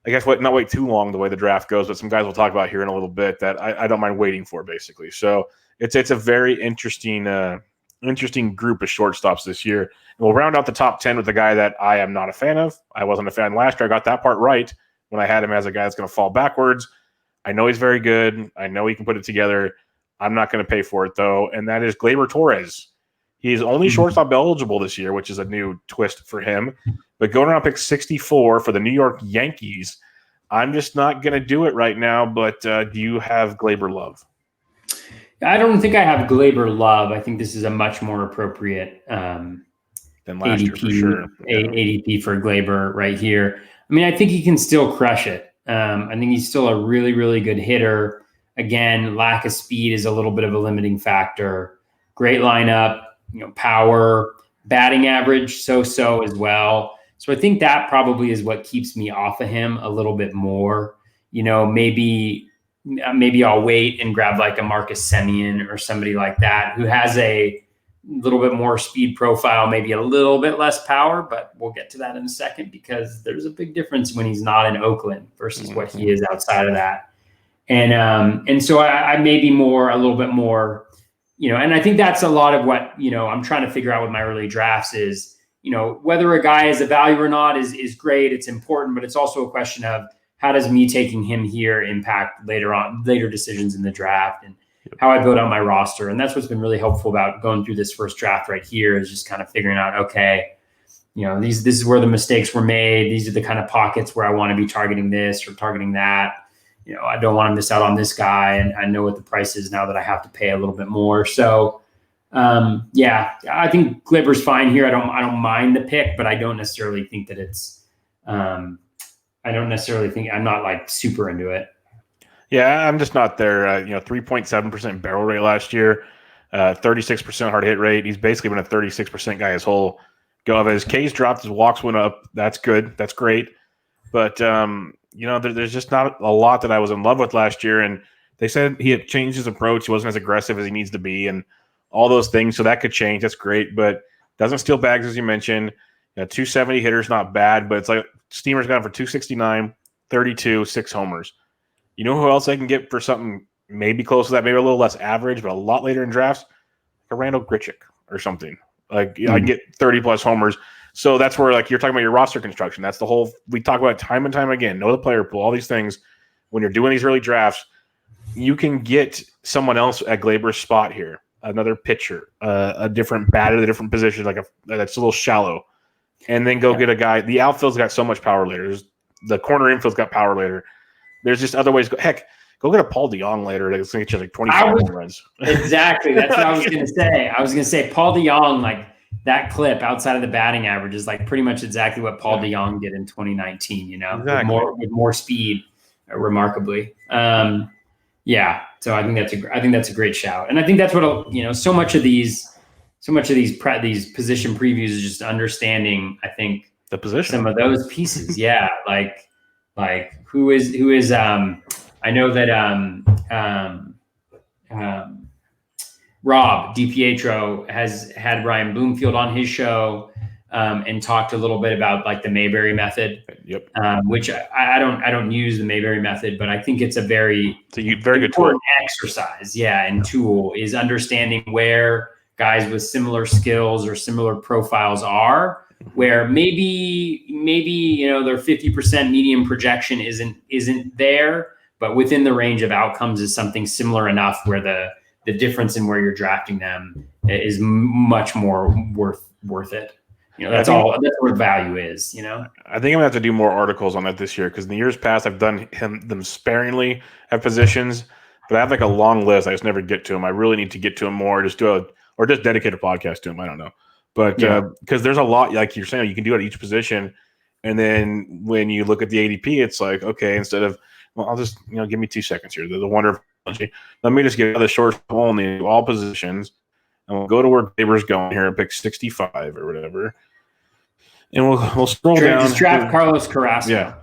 I guess not wait too long the way the draft goes, but some guys we'll talk about here in a little bit that I don't mind waiting for, basically. So it's a very interesting group of shortstops this year. And we'll round out the top 10 with a guy that I am not a fan of. I wasn't a fan last year. I got that part right when I had him as a guy that's going to fall backwards. I know he's very good. I know he can put it together. I'm not going to pay for it, though, and that is Gleyber Torres. He's only shortstop eligible this year, which is a new twist for him. But going around pick 64 for the New York Yankees, I'm just not going to do it right now. But do you have Gleyber love? I don't think I have Gleyber love. I think this is a much more appropriate than last ADP, year for sure. ADP for Gleyber right here. I mean, I think he can still crush it. I think he's still a really, really good hitter. Again, lack of speed is a little bit of a limiting factor. Great lineup, power, batting average, so as well. So I think that probably is what keeps me off of him a little bit more. Maybe I'll wait and grab like a Marcus Semien or somebody like that who has a little bit more speed profile, maybe a little bit less power, but we'll get to that in a second because there's a big difference when he's not in Oakland versus what he is outside of that. And so I may be a little bit more, and I think that's a lot of what, I'm trying to figure out with my early drafts is, whether a guy is a value or not is great. It's important, but it's also a question of how does me taking him here impact later decisions in the draft and how I build out my roster. And that's what's been really helpful about going through this first draft right here is just kind of figuring out, okay, this is where the mistakes were made. These are the kind of pockets where I want to be targeting this or targeting that. I don't want to miss out on this guy. And I know what the price is now that I have to pay a little bit more. So I think Gleyber's fine here. I don't mind the pick, but I don't necessarily think that it's, I'm not like super into it. Yeah, I'm just not there. 3.7% barrel rate last year, 36% hard hit rate. He's basically been a 36% guy his whole go of it. His Ks dropped, his walks went up. That's good. That's great. But, there's just not a lot that I was in love with last year. And they said he had changed his approach. He wasn't as aggressive as he needs to be and all those things. So that could change. That's great. But doesn't steal bags, as you mentioned. 270 hitters, not bad. But it's like Steamer's got him for 269, 32, 6 homers. You know who else I can get for something maybe close to that, maybe a little less average, but a lot later in drafts? Like a Randall Grichuk or something. Like I can get 30-plus homers. So that's where, like, you're talking about your roster construction. That's the whole – we talk about it time and time again. Know the player pool, all these things. When you're doing these early drafts, you can get someone else at Gleyber's spot here, another pitcher, a different bat at a different position, that's a little shallow, and then go get a guy. The outfield's got so much power later. The corner infield's got power later. There's just other ways. Heck, go get a Paul DeJong later. That's going to get you like 25 home runs. Exactly. That's what I was going to say. I was going to say Paul DeJong, like that clip outside of the batting average is like pretty much exactly what Paul DeJong did in 2019, exactly. with more speed, remarkably. So I think that's a great shout. And I think that's what, so much of these position previews is just understanding, I think, the position, some of those pieces. Yeah. Like who is I know that Rob DiPietro has had Ryan Bloomfield on his show and talked a little bit about like the Mayberry method. Yep. Which I don't use the Mayberry method, but I think it's a very good tool. Exercise. Yeah. And tool is understanding where guys with similar skills or similar profiles are, where maybe their 50% median projection isn't there, but within the range of outcomes is something similar enough where the difference in where you're drafting them is much more worth worth it. That's all. That's where value is. I think I'm gonna have to do more articles on that this year because in the years past I've done them sparingly at positions, but I have like a long list. I just never get to them. I really need to get to them more. Just dedicate a podcast to them. I don't know, but because there's a lot, like you're saying, you can do it at each position, and then when you look at the ADP, it's like okay, instead of I'll just give me 2 seconds here. The wonder of technology. Let me just get the short only all positions, and we'll go to where Glaber's going here and pick 65 or whatever. And we'll scroll down. Just draft Carlos Carrasco. Yeah.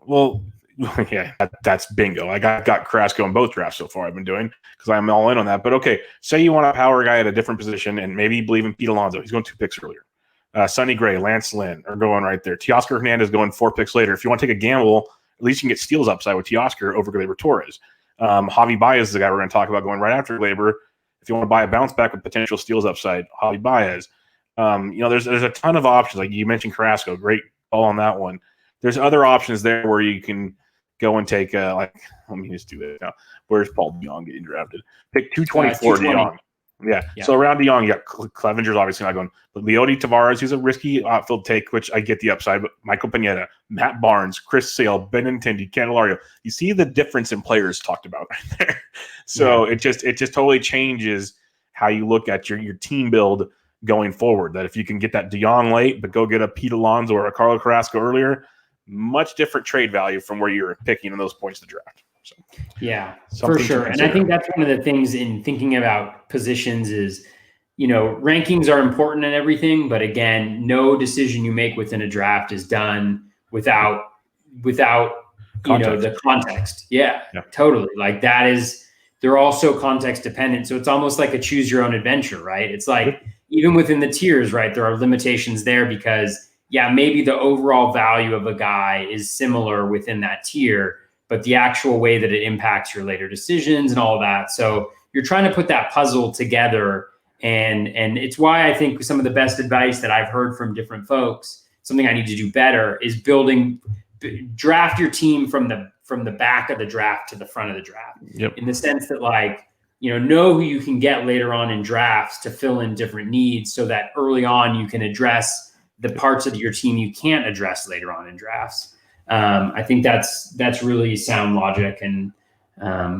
Well, yeah, that's bingo. I got Carrasco in both drafts so far I've been doing because I'm all in on that. But okay, say you want a power guy at a different position and maybe you believe in Pete Alonso. He's going 2 picks earlier. Sonny Gray, Lance Lynn are going right there. Teoscar Hernandez going 4 picks later. If you want to take a gamble, at least you can get steals upside with Teoscar over Gleyber Torres. Javi Baez is the guy we're going to talk about going right after Gleyber. If you want to buy a bounce back with potential steals upside, Javi Baez. There's a ton of options. Like you mentioned Carrasco, great call on that one. There's other options there where you can go and take let me just do that now. Where's Paul DeJong getting drafted? Pick 224 DeJong. Yeah. So around DeJong, you got Clevenger's obviously not going, but Leody Tavares, who's a risky outfield take, which I get the upside, but Michael Pineda, Matt Barnes, Chris Sale, Benintendi, Candelario. You see the difference in players talked about right there. So it just totally changes how you look at your team build going forward. That if you can get that DeJong late, but go get a Pete Alonso or a Carlos Carrasco earlier, much different trade value from where you're picking in those points to draft. So, yeah, for sure. And I think that's one of the things in thinking about positions is, rankings are important and everything, but again, no decision you make within a draft is done without the context. Yeah, totally. Like they're also context dependent. So it's almost like a choose your own adventure, right? It's like even within the tiers, right, there are limitations there because maybe the overall value of a guy is similar within that tier, but the actual way that it impacts your later decisions and all that. So you're trying to put that puzzle together. And it's why I think some of the best advice that I've heard from different folks, something I need to do better is draft your team from the back of the draft to the front of the draft. Yep. In the sense that know who you can get later on in drafts to fill in different needs so that early on you can address the parts of your team you can't address later on in drafts. I think that's really sound logic and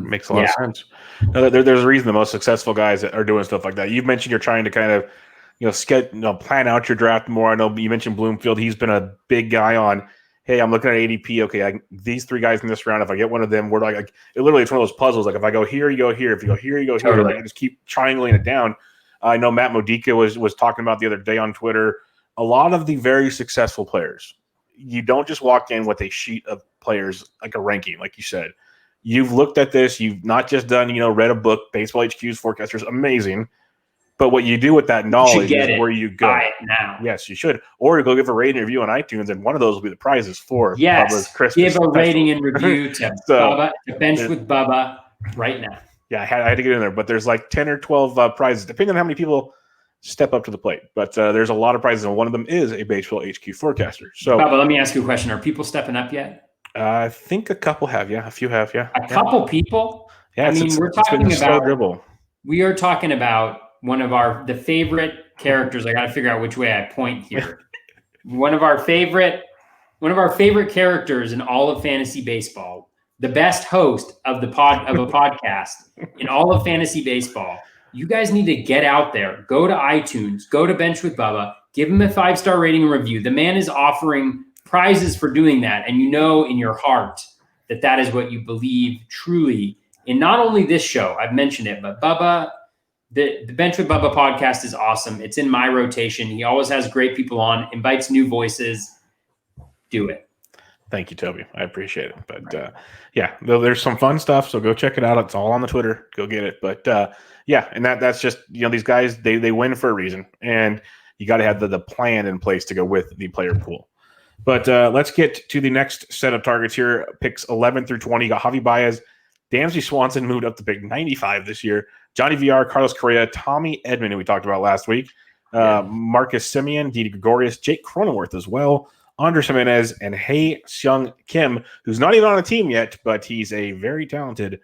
makes a lot of sense. There's a reason the most successful guys that are doing stuff like that. You've mentioned you're trying to kind of plan out your draft more. I know you mentioned Bloomfield. He's been a big guy on, hey, I'm looking at ADP. Okay, these 3 guys in this round. If I get one of them, where do I? It's one of those puzzles. Like if I go here, you go here. If you go here, you go here. Totally. I just keep triangulating it down. I know Matt Modica was talking about the other day on Twitter. A lot of the very successful players, you don't just walk in with a sheet of players like a ranking, like you said. You've looked at this. You've not just done, read a book, Baseball HQ's forecasters, amazing. But what you do with that knowledge is where you go. Buy it now. Yes, you should. Or go give a rating and review on iTunes, and one of those will be the prizes for Bubba's Christmas give a special. Rating and review to Bubba, to Bench with Bubba right now. Yeah, I had to get in there. But there's like 10 or 12 prizes, depending on how many people step up to the plate. But there's a lot of prizes, and one of them is a Baseball HQ forecaster. So, Bubba, let me ask you a question. Are people stepping up yet? I think a couple have, a few have, A couple people? Yeah, we're talking about we are talking about one of the favorite characters. I got to figure out which way I point here. one of our favorite characters in all of fantasy baseball, the best host of a podcast in all of fantasy baseball. You guys need to get out there, go to iTunes, go to Bench with Bubba, give him a 5-star rating and review. The man is offering prizes for doing that. And in your heart that is what you believe truly in not only this show, I've mentioned it, but Bubba, the Bench with Bubba podcast is awesome. It's in my rotation. He always has great people on, invites new voices. Do it. Thank you, Toby. I appreciate it. But there's some fun stuff. So go check it out. It's all on the Twitter. Go get it. But and that's just, these guys, they win for a reason. And you got to have the plan in place to go with the player pool. But let's get to the next set of targets here. Picks 11 through 20. You got Javi Baez. Dansby Swanson moved up to pick 95 this year. Johnny VR, Carlos Correa, Tommy Edman, who we talked about last week. Marcus Semien, Didi Gregorius, Jake Cronenworth as well. Andres Jimenez, and Hae Seung Kim, who's not even on a team yet, but he's a very talented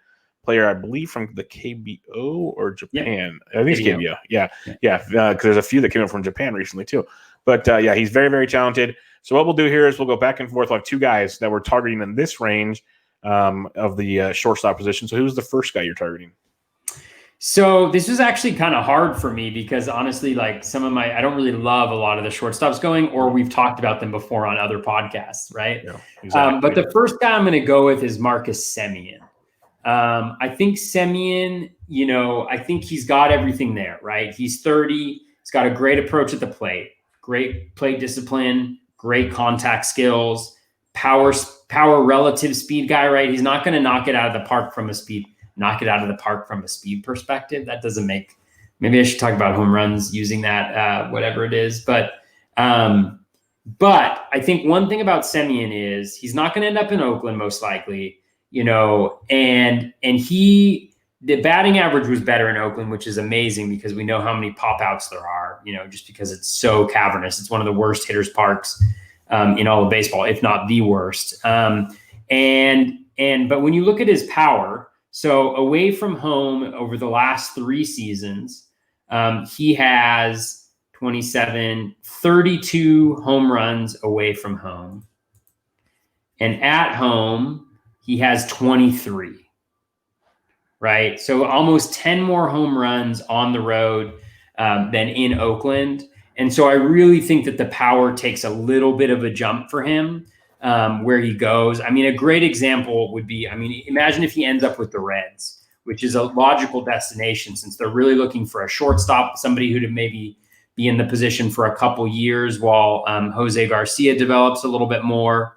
player, I believe, from the KBO or Japan. Yep. I think it's KBO. Yeah. Because there's a few that came up from Japan recently too. But yeah, he's very, very talented. So what we'll do here is we'll go back and forth. We'll have two guys that we're targeting in this range of the shortstop position. So who's the first guy you're targeting? So this was actually kind of hard for me because honestly, like I don't really love a lot of the shortstops going, or we've talked about them before on other podcasts, right? Yeah, exactly. But the first guy I'm going to go with is Marcus Semien. I think Semien, I think he's got everything there, right? He's 30. He's got a great approach at the plate, great plate discipline, great contact skills, power relative speed guy, right? He's not going to knock it out of the park from a speed perspective. That doesn't maybe I should talk about home runs using that, whatever it is. But I think one thing about Semien is he's not going to end up in Oakland most likely, and the batting average was better in Oakland, which is amazing because we know how many pop outs there are, just because it's so cavernous. It's one of the worst hitters parks in all of baseball, if not the worst. But when you look at his power, so away from home over the last 3 seasons, he has 32 home runs away from home. And at home, he has 23, right? So almost 10 more home runs on the road than in Oakland. And so I really think that the power takes a little bit of a jump for him. Where he goes. I mean, a great example would be, imagine if he ends up with the Reds, which is a logical destination since they're really looking for a shortstop, somebody who to maybe be in the position for a couple years while Jose Garcia develops a little bit more,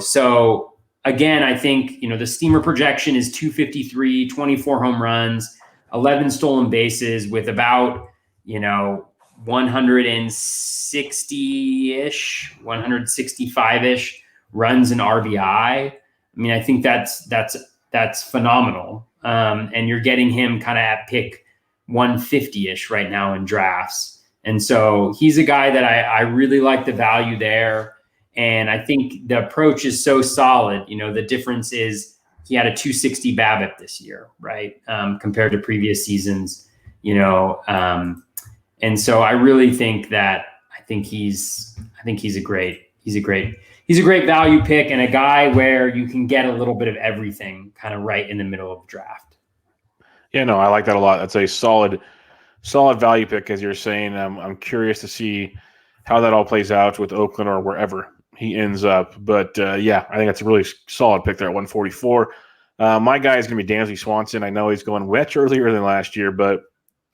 So again, I think, the Steamer projection is 253, 24 home runs, 11 stolen bases with about, 160-ish, 165-ish runs in RBI. I think that's phenomenal. And you're getting him kind of at pick 150-ish right now in drafts. And so he's a guy that I really like the value there. And I think the approach is so solid. The difference is he had a 260 BABIP this year, right? Compared to previous seasons, and so I really think that he's a great value pick and a guy where you can get a little bit of everything kind of right in the middle of the draft. Yeah, no, I like that a lot. That's a solid value pick, as you're saying. I'm curious to see how that all plays out with Oakland or wherever he ends up. But yeah, I think that's a really solid pick there at 144. My guy is going to be Dansby Swanson. I know he's going much earlier than last year, but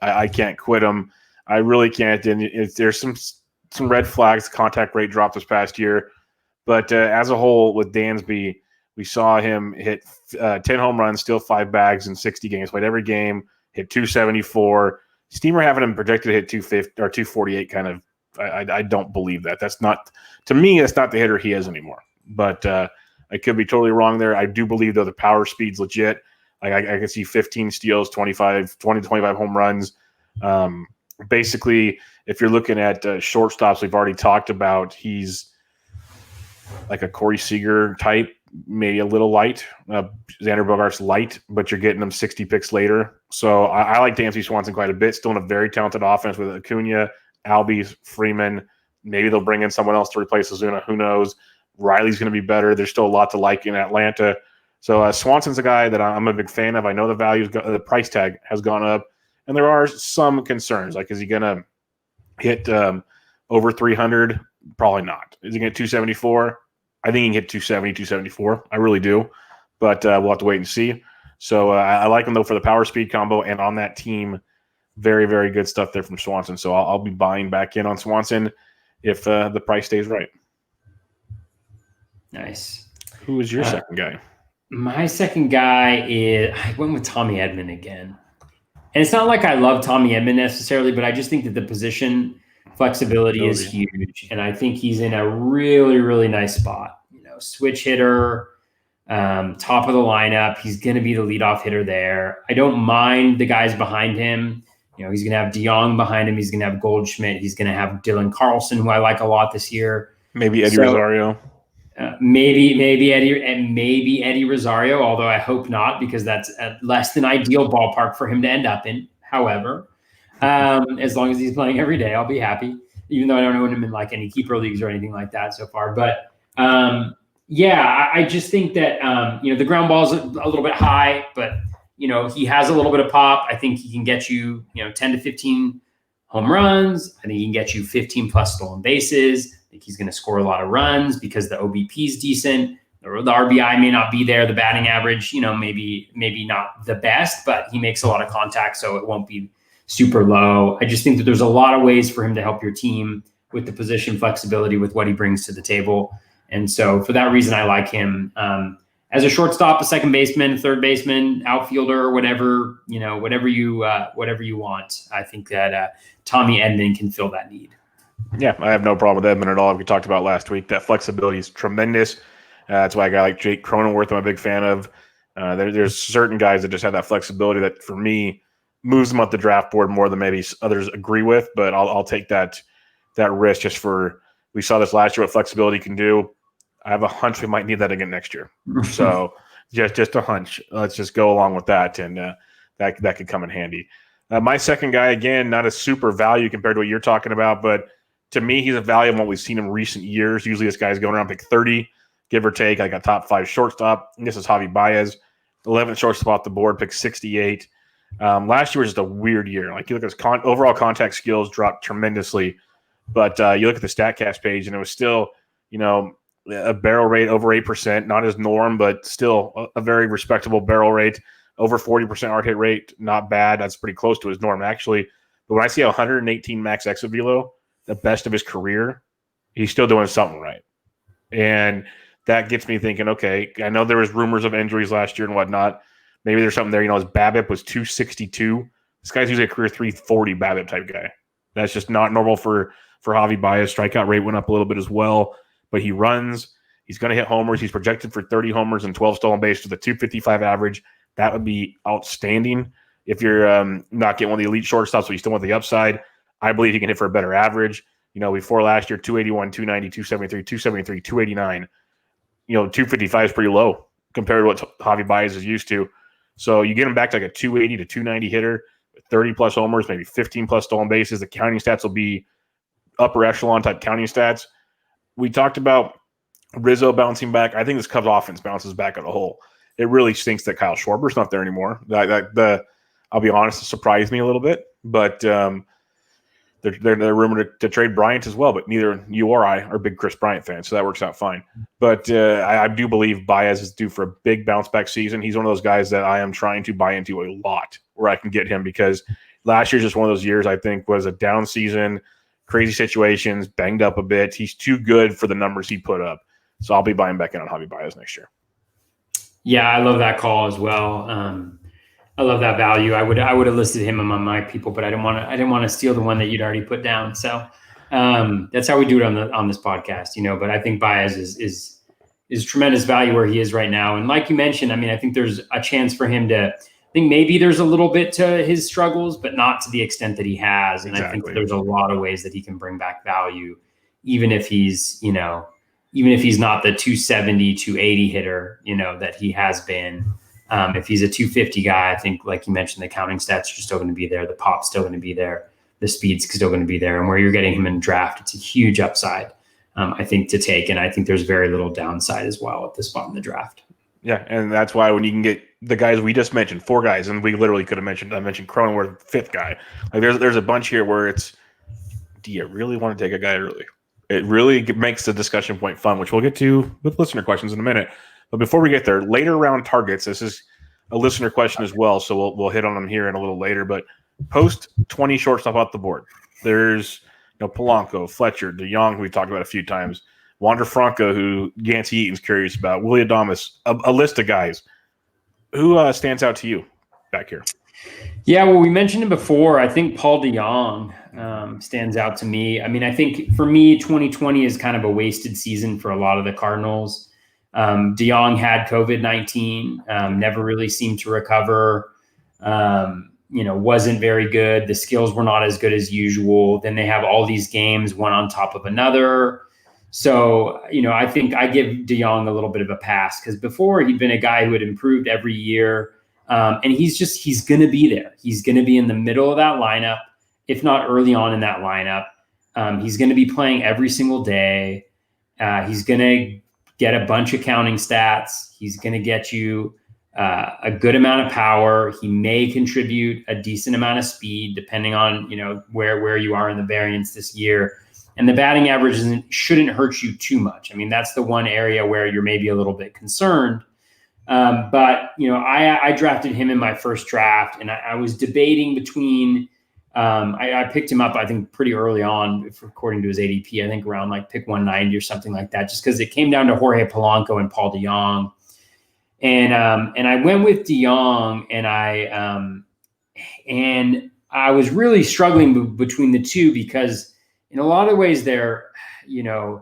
I can't quit him. I really can't. And there's some red flags. Contact rate dropped this past year. But as a whole, with Dansby, we saw him hit 10 home runs, steal 5 bags in 60 games, played every game, hit 274. Steamer having him projected to hit 250 or 248 kind of, I don't believe that. That's not, to me, that's not the hitter he is anymore. But I could be totally wrong there. I do believe, though, the power speed's legit. Like I can see 15 steals, 20 to 25 home runs. Basically, if you're looking at shortstops, we've already talked about he's like a Corey Seager type, maybe a little light. Xander Bogaerts light, but you're getting him 60 picks later. So I like Dansby Swanson quite a bit. Still in a very talented offense with Acuna, Albies, Freeman. Maybe they'll bring in someone else to replace Ozuna. Who knows? Riley's going to be better. There's still a lot to like in Atlanta. So Swanson's a guy that I'm a big fan of. I know the price tag has gone up. And there are some concerns, like is he going to hit over 300? Probably not. Is he going to get 274? I think he can hit 270, 274. I really do. But we'll have to wait and see. So I like him, though, for the power speed combo. And on that team, very, very good stuff there from Swanson. So I'll be buying back in on Swanson if the price stays right. Nice. Who is your second guy? My second guy I went with Tommy Edman again. And it's not like I love Tommy Edman necessarily, but I just think that the position flexibility is huge. And I think he's in a really, really nice spot. Switch hitter, top of the lineup. He's going to be the leadoff hitter there. I don't mind the guys behind him. He's going to have DeYoung behind him. He's going to have Goldschmidt. He's going to have Dylan Carlson, who I like a lot this year. Maybe Eddie Rosario. Maybe Eddie Rosario, although I hope not, because that's a less than ideal ballpark for him to end up in. However, as long as he's playing every day, I'll be happy, even though I don't own him in like any keeper leagues or anything like that so far. But I just think that the ground ball is a little bit high, but he has a little bit of pop. I think he can get you 10 to 15 home runs. I think he can get you 15 plus stolen bases. I think he's going to score a lot of runs because the OBP is decent. The RBI may not be there. The batting average, maybe not the best, but he makes a lot of contact, so it won't be super low. I just think that there's a lot of ways for him to help your team with the position flexibility with what he brings to the table. And so for that reason, I like him as a shortstop, a second baseman, third baseman, outfielder, whatever you want. I think that Tommy Edman can fill that need. Yeah, I have no problem with Edman at all. We talked about last week. That flexibility is tremendous. That's why a guy like Jake Cronenworth I'm a big fan of. There's certain guys that just have that flexibility that, for me, moves them up the draft board more than maybe others agree with. But I'll take that risk just for – we saw this last year, what flexibility can do. I have a hunch we might need that again next year. So just a hunch. Let's just go along with that, and that could come in handy. My second guy, again, not a super value compared to what you're talking about, but to me, he's a value in what we've seen in recent years. Usually this guy's going around pick 30, give or take, like a top 5 shortstop. And this is Javi Baez, 11th shortstop off the board, pick 68. Last year was just a weird year. Like, you look at his overall contact skills dropped tremendously, but you look at the StatCast page, and it was still, a barrel rate over 8%, not his norm, but still a very respectable barrel rate. Over 40% hard hit rate, not bad. That's pretty close to his norm, actually. But when I see 118 max exit velo, the best of his career, he's still doing something right. And that gets me thinking, okay, I know there was rumors of injuries last year and whatnot. Maybe there's something there. His BABIP was 262. This guy's usually a career 340 BABIP type guy. That's just not normal for Javi Baez. Strikeout rate went up a little bit as well. But he runs. He's going to hit homers. He's projected for 30 homers and 12 stolen bases with a 255 average. That would be outstanding. If you're not getting one of the elite shortstops, but you still want the upside, I believe he can hit for a better average. Before last year, 281, 290, 273, 273, 289. 255 is pretty low compared to what Javi Baez is used to. So you get him back to like a 280 to 290 hitter, 30 plus homers, maybe 15 plus stolen bases. The counting stats will be upper echelon type counting stats. We talked about Rizzo bouncing back. I think this Cubs offense bounces back as a whole. It really stinks that Kyle Schwarber's not there anymore. I'll be honest, it surprised me a little bit. But they're rumored to trade Bryant as well. But neither you or I are big Chris Bryant fans, so that works out fine. But I do believe Baez is due for a big bounce back season. He's one of those guys that I am trying to buy into a lot where I can get him, because last year's just one of those years I think was a down season, crazy situations, banged up a bit. He's too good for the numbers he put up. So I'll be buying back in on Javi Baez next year. Yeah, I love that call as well. I love that value. I would have listed him among my people, but I didn't want to steal the one that you'd already put down. So that's how we do it on this podcast, But I think Baez is tremendous value where he is right now. And like you mentioned, I think there's a chance for him to. I think maybe there's a little bit to his struggles, but not to the extent that he has. And exactly. I think there's a lot of ways that he can bring back value, even if he's not the 270, 280 hitter, that he has been. If he's a 250 guy, I think, like you mentioned, the counting stats are still going to be there. The pop's still going to be there. The speed's still going to be there. And where you're getting him in draft, it's a huge upside, I think, to take. And I think there's very little downside as well at this spot in the draft. Yeah, and that's why when you can get the guys we just mentioned, 4 guys, and we literally could have mentioned Cronenworth, 5th guy. Like there's a bunch here where it's, do you really want to take a guy early? It really makes the discussion point fun, which we'll get to with listener questions in a minute. But before we get there, later round targets, this is a listener question as well, so we'll hit on them here in a little later. But post 20 shortstop off the board. There's Polanco, Fletcher, DeYoung, who we talked about a few times, Wander Franco, who Yancey Eaton's curious about, Willie Adames, a list of guys. Who stands out to you back here? Yeah, well, we mentioned it before. I think Paul DeYoung stands out to me. I think for me, 2020 is kind of a wasted season for a lot of the Cardinals. DeYoung had COVID-19, never really seemed to recover, wasn't very good. The skills were not as good as usual. Then they have all these games, one on top of another. So, I think I give DeJong a little bit of a pass because before he'd been a guy who had improved every year. And he's going to be there. He's going to be in the middle of that lineup, if not early on in that lineup. He's going to be playing every single day. He's going to get a bunch of counting stats. He's going to get you a good amount of power. He may contribute a decent amount of speed, depending on where you are in the variance this year. And the batting average shouldn't hurt you too much. I mean, that's the one area where you're maybe a little bit concerned. But I drafted him in my first draft, and I was debating between. I picked him up, I think, pretty early on, according to his ADP. I think around like pick 190 or something like that, just because it came down to Jorge Polanco and Paul DeJong, and I went with DeJong, and I was really struggling between the two because in a lot of ways they're, I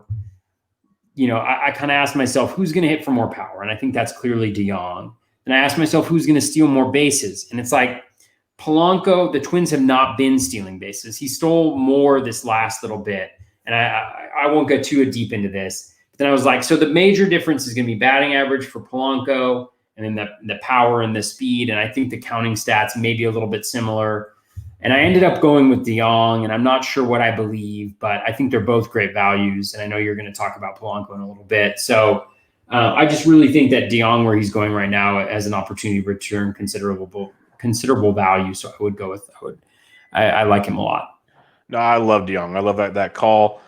kind of asked myself, who's going to hit for more power? And I think that's clearly DeJong. And I asked myself, who's going to steal more bases? And it's like Polanco, the Twins have not been stealing bases. He stole more this last little bit. And I won't get too deep into this. But then I was like, so the major difference is going to be batting average for Polanco and then the power and the speed. And I think the counting stats may be a little bit similar. And I ended up going with DeJong, and I'm not sure what I believe, but I think they're both great values. And I know you're going to talk about Polanco in a little bit. So I just really think that DeJong, where he's going right now, has an opportunity to return considerable value. So I would go with I like him a lot. No, I love DeJong. I love that call.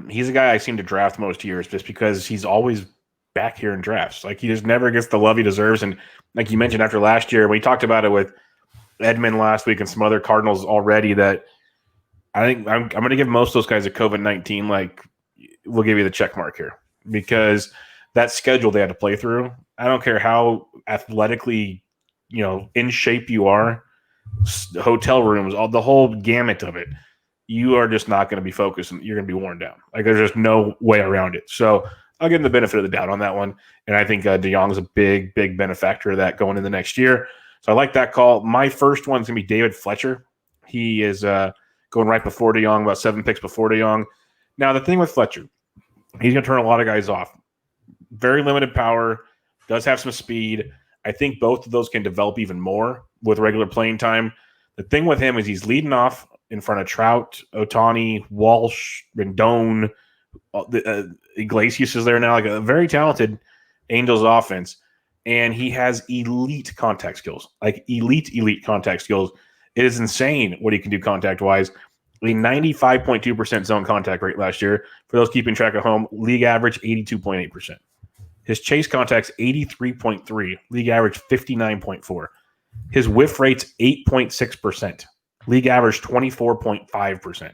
He's a guy I seem to draft most years just because he's always back here in drafts. Like, he just never gets the love he deserves. And like you mentioned, after last year, we talked about it with Edmund last week and some other Cardinals already, that I think I'm going to give most of those guys a COVID-19. Like, we'll give you the check mark here because that schedule they had to play through. I don't care how athletically, in shape you are, hotel rooms, the whole gamut of it. You are just not going to be focused, and you're going to be worn down. Like, there's just no way around it. So I'll give him the benefit of the doubt on that one. And I think DeJong is a big, big benefactor of that going into the next year. So I like that call. My first one's going to be David Fletcher. He is going right before DeJong, about 7 picks before DeJong. Now, the thing with Fletcher, he's going to turn a lot of guys off. Very limited power, does have some speed. I think both of those can develop even more with regular playing time. The thing with him is he's leading off in front of Trout, Ohtani, Walsh, Rendon. Iglesias is there now, like a very talented Angels offense. And he has elite contact skills, like elite contact skills. It is insane what he can do contact-wise. A 95.2% zone contact rate last year. For those keeping track at home, league average 82.8%. His chase contacts 83.3, league average 59.4. His whiff rate's 8.6%, league average 24.5%.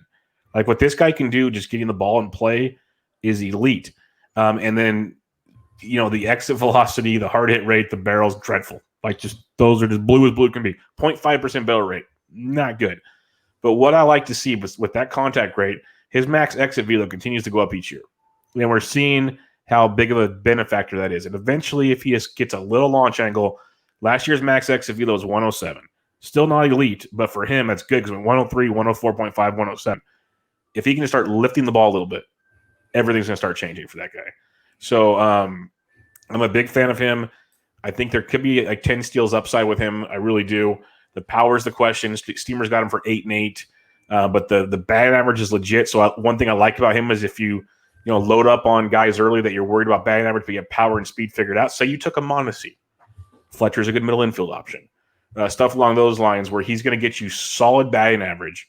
Like, what this guy can do, just getting the ball in play, is elite. And then, the exit velocity, the hard hit rate, the barrel's dreadful. Like, just those are just blue as blue can be. 0.5% barrel rate, not good. But what I like to see with that contact rate, his max exit velo continues to go up each year. And we're seeing how big of a benefactor that is. And eventually, if he gets a little launch angle, last year's max exit velo was 107. Still not elite, but for him, that's good because 103, 104.5, 107. If he can just start lifting the ball a little bit, everything's going to start changing for that guy. So I'm a big fan of him. I think there could be like 10 steals upside with him. I really do. The power's the question. Steamer's got him for 8 and 8, but the batting average is legit. So one thing I like about him is if you load up on guys early that you're worried about batting average, but you have power and speed figured out. Say you took a Mondesi. Fletcher's a good middle infield option. Stuff along those lines where he's going to get you solid batting average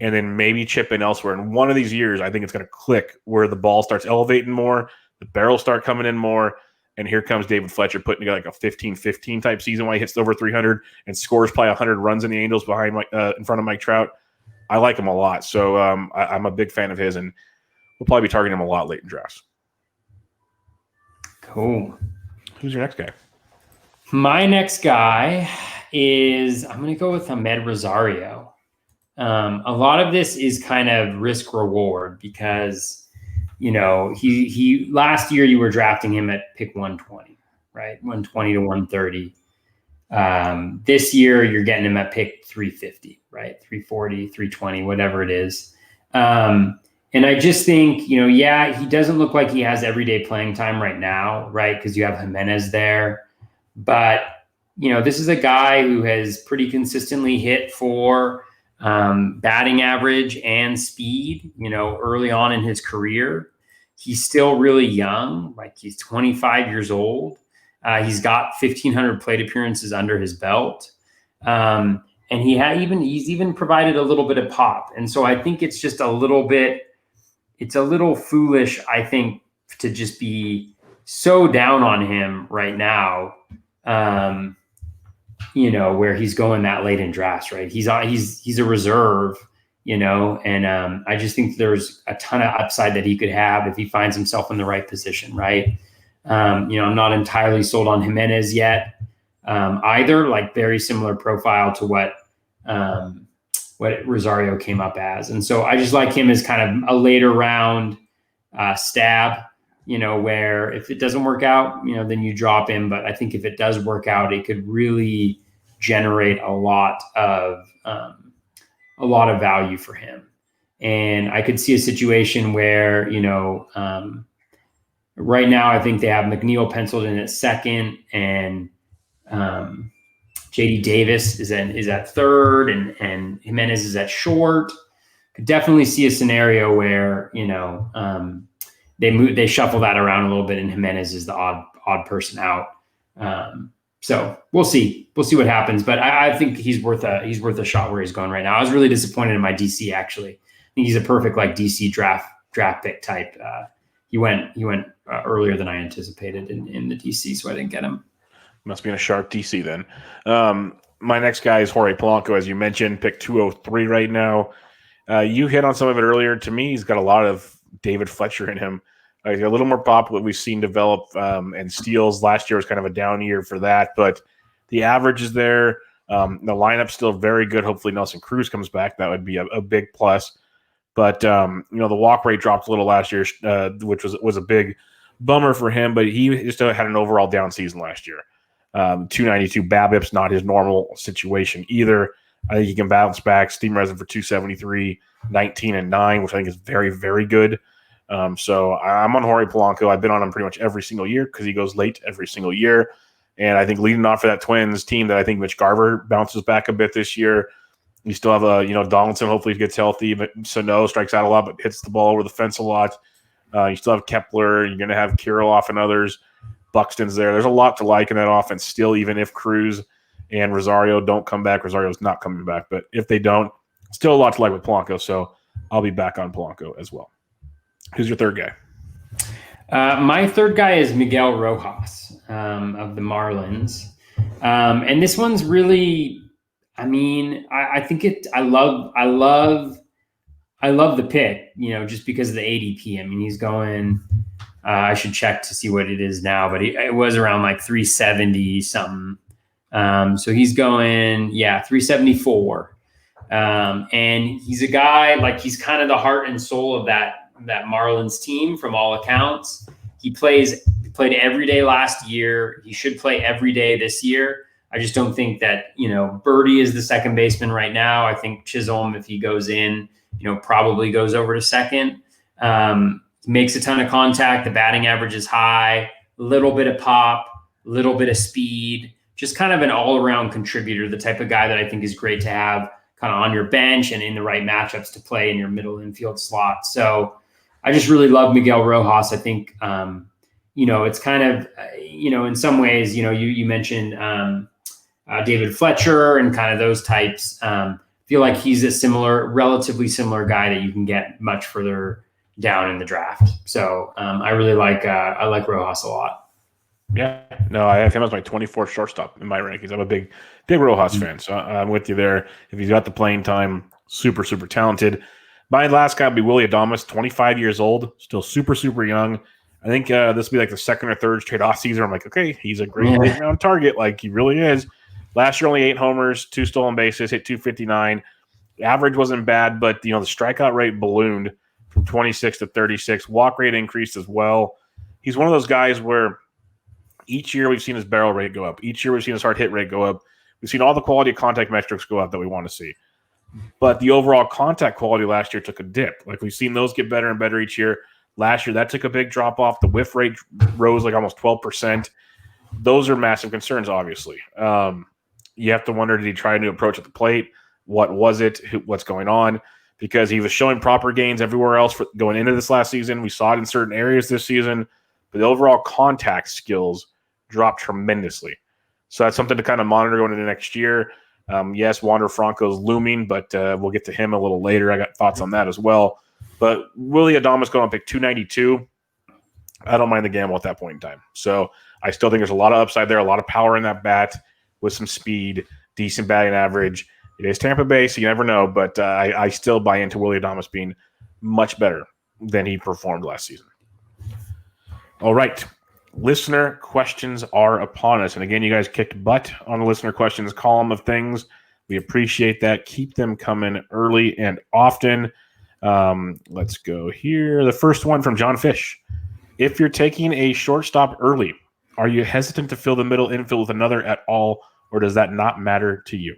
and then maybe chip in elsewhere. In one of these years, I think it's going to click where the ball starts elevating more, the barrels start coming in more, and here comes David Fletcher putting together like a 15-15 type season when he hits over 300 and scores probably 100 runs in the Angels behind in front of Mike Trout. I like him a lot. So I'm a big fan of his, and we'll probably be targeting him a lot late in drafts. Cool. Who's your next guy? My next guy is, I'm going to go with Ahmed Rosario. A lot of this is kind of risk reward because, he last year you were drafting him at pick 120, right? 120 to 130. This year you're getting him at pick 350, right? 340, 320, whatever it is. And And I just think, yeah, he doesn't look like he has everyday playing time right now, right? Because you have Jimenez there. But, this is a guy who has pretty consistently hit for batting average and speed, early on in his career. He's still really young, like he's 25 years old. He's got 1,500 plate appearances under his belt. And he's even provided a little bit of pop. And so I think it's just a little foolish, I think, to just be so down on him right now, where he's going that late in drafts, right? He's a reserve, and I just think there's a ton of upside that he could have if he finds himself in the right position, right? I'm not entirely sold on Jimenez yet, either, like very similar profile to what Rosario came up as. And so I just like him as kind of a later round stab, where if it doesn't work out, then you drop him. But I think if it does work out, it could really generate a lot of value for him. And I could see a situation where, right now I think they have McNeil penciled in at second, and JD Davis is at third, and Jimenez is at short. Could definitely see a scenario where, they shuffle that around a little bit, and Jimenez is the odd person out. So we'll see. We'll see what happens. But I think he's worth a shot where he's going right now. I was really disappointed in my DC, actually. I think he's a perfect DC draft pick type. He went earlier than I anticipated in the DC, so I didn't get him. Must be in a sharp DC then. My next guy is Jorge Polanco, as you mentioned, pick 203 right now. You hit on some of it earlier. To me, he's got a lot of David Fletcher in him. A little more pop, what we've seen develop, and steals. Last year was kind of a down year for that, but the average is there. The lineup's still very good. Hopefully Nelson Cruz comes back. That would be a big plus. But the walk rate dropped a little last year, which was a big bummer for him. But he just had an overall down season last year. 292 BABIP's not his normal situation either. I think he can bounce back. Steam resin for 273, 19-9, which I think is very, very good. So I'm on Jorge Polanco. I've been on him pretty much every single year because he goes late every single year. And I think leading off for that Twins team, that I think Mitch Garver bounces back a bit this year. You still have Donaldson. Hopefully he gets healthy, but Sano strikes out a lot, but hits the ball over the fence a lot. You still have Kepler. You're going to have Kirilloff and others. Buxton's there. There's a lot to like in that offense still, even if Cruz and Rosario don't come back. Rosario's not coming back, but if they don't, still a lot to like with Polanco. So I'll be back on Polanco as well. Who's your third guy? My third guy is Miguel Rojas of the Marlins. And this one's really, I think I love the pick, just because of the ADP. He's going, I should check to see what it is now, but it was around like 370 something. So he's going, 374. And he's a guy, like, he's kind of the heart and soul of that Marlins team from all accounts. He played every day last year. He should play every day this year. I just don't think that, Birdie is the second baseman right now. I think Chisholm, if he goes in, probably goes over to second. Makes a ton of contact. The batting average is high, little bit of pop, little bit of speed, just kind of an all-around contributor, the type of guy that I think is great to have kind of on your bench and in the right matchups to play in your middle infield slot. So I just really love Miguel Rojas. I think, it's kind of, in some ways, you mentioned David Fletcher and kind of those types. Feel like he's a relatively similar guy that you can get much further down in the draft. So I really like Rojas a lot. Yeah, no, I have him as my 24th shortstop in my rankings. I'm a big Rojas fan, so I'm with you there. If he's got the playing time, super, super talented. My last guy would be Willy Adames, 25 years old, still super, super young. I think this will be like the second or third straight off season. I'm like, okay, he's a great late-round target. Like, he really is. Last year, only 8 homers, 2 stolen bases, hit 259. The average wasn't bad, but, the strikeout rate ballooned from 26 to 36. Walk rate increased as well. He's one of those guys where each year we've seen his barrel rate go up. Each year we've seen his hard hit rate go up. We've seen all the quality of contact metrics go up that we want to see. but the overall contact quality last year took a dip. Like we've seen those get better and better each year. Last year, that took a big drop off. The whiff rate rose like almost 12%. Those are massive concerns, obviously. You have to wonder, did he try a new approach at the plate? What was it? What's going on? Because he was showing proper gains everywhere else going into this last season. We saw it in certain areas this season, but the overall contact skills dropped tremendously. So that's something to kind of monitor going into next year. Yes, Wander Franco's looming, but we'll get to him a little later. I got thoughts on that as well. But Willy Adames going to pick 292. I don't mind the gamble at that point in time. So I still think there's a lot of upside there, a lot of power in that bat with some speed, decent batting average. It is Tampa Bay, so you never know, but I still buy into Willy Adames being much better than he performed last season. All right. Listener questions are upon us. And again, you guys kicked butt on the listener questions column of things. We appreciate that. Keep them coming early and often. Let's go here. The first one from John Fish. If you're taking a shortstop early, are you hesitant to fill the middle infield with another at all, or does that not matter to you?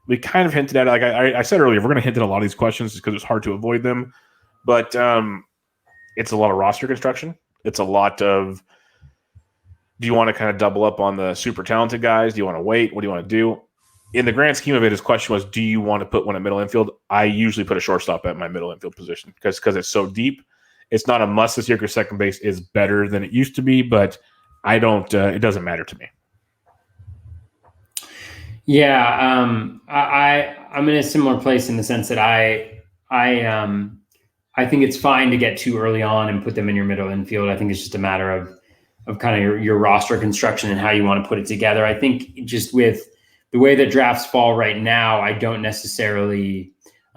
We kind of hinted at it. Like I said earlier, we're going to hint at a lot of these questions because it's hard to avoid them. But it's a lot of roster construction. It's a lot of, do you want to kind of double up on the super talented guys? Do you want to wait? What do you want to do? In the grand scheme of it, his question was, do you want to put one at middle infield? I usually put a shortstop at my middle infield position because it's so deep. It's not a must this year because second base is better than it used to be, but I don't. It doesn't matter to me. Yeah, I'm in a similar place in the sense that I think it's fine to get too early on and put them in your middle infield. I think it's just a matter of kind of your roster construction and how you want to put it together. I think just with the way that drafts fall right now, I'm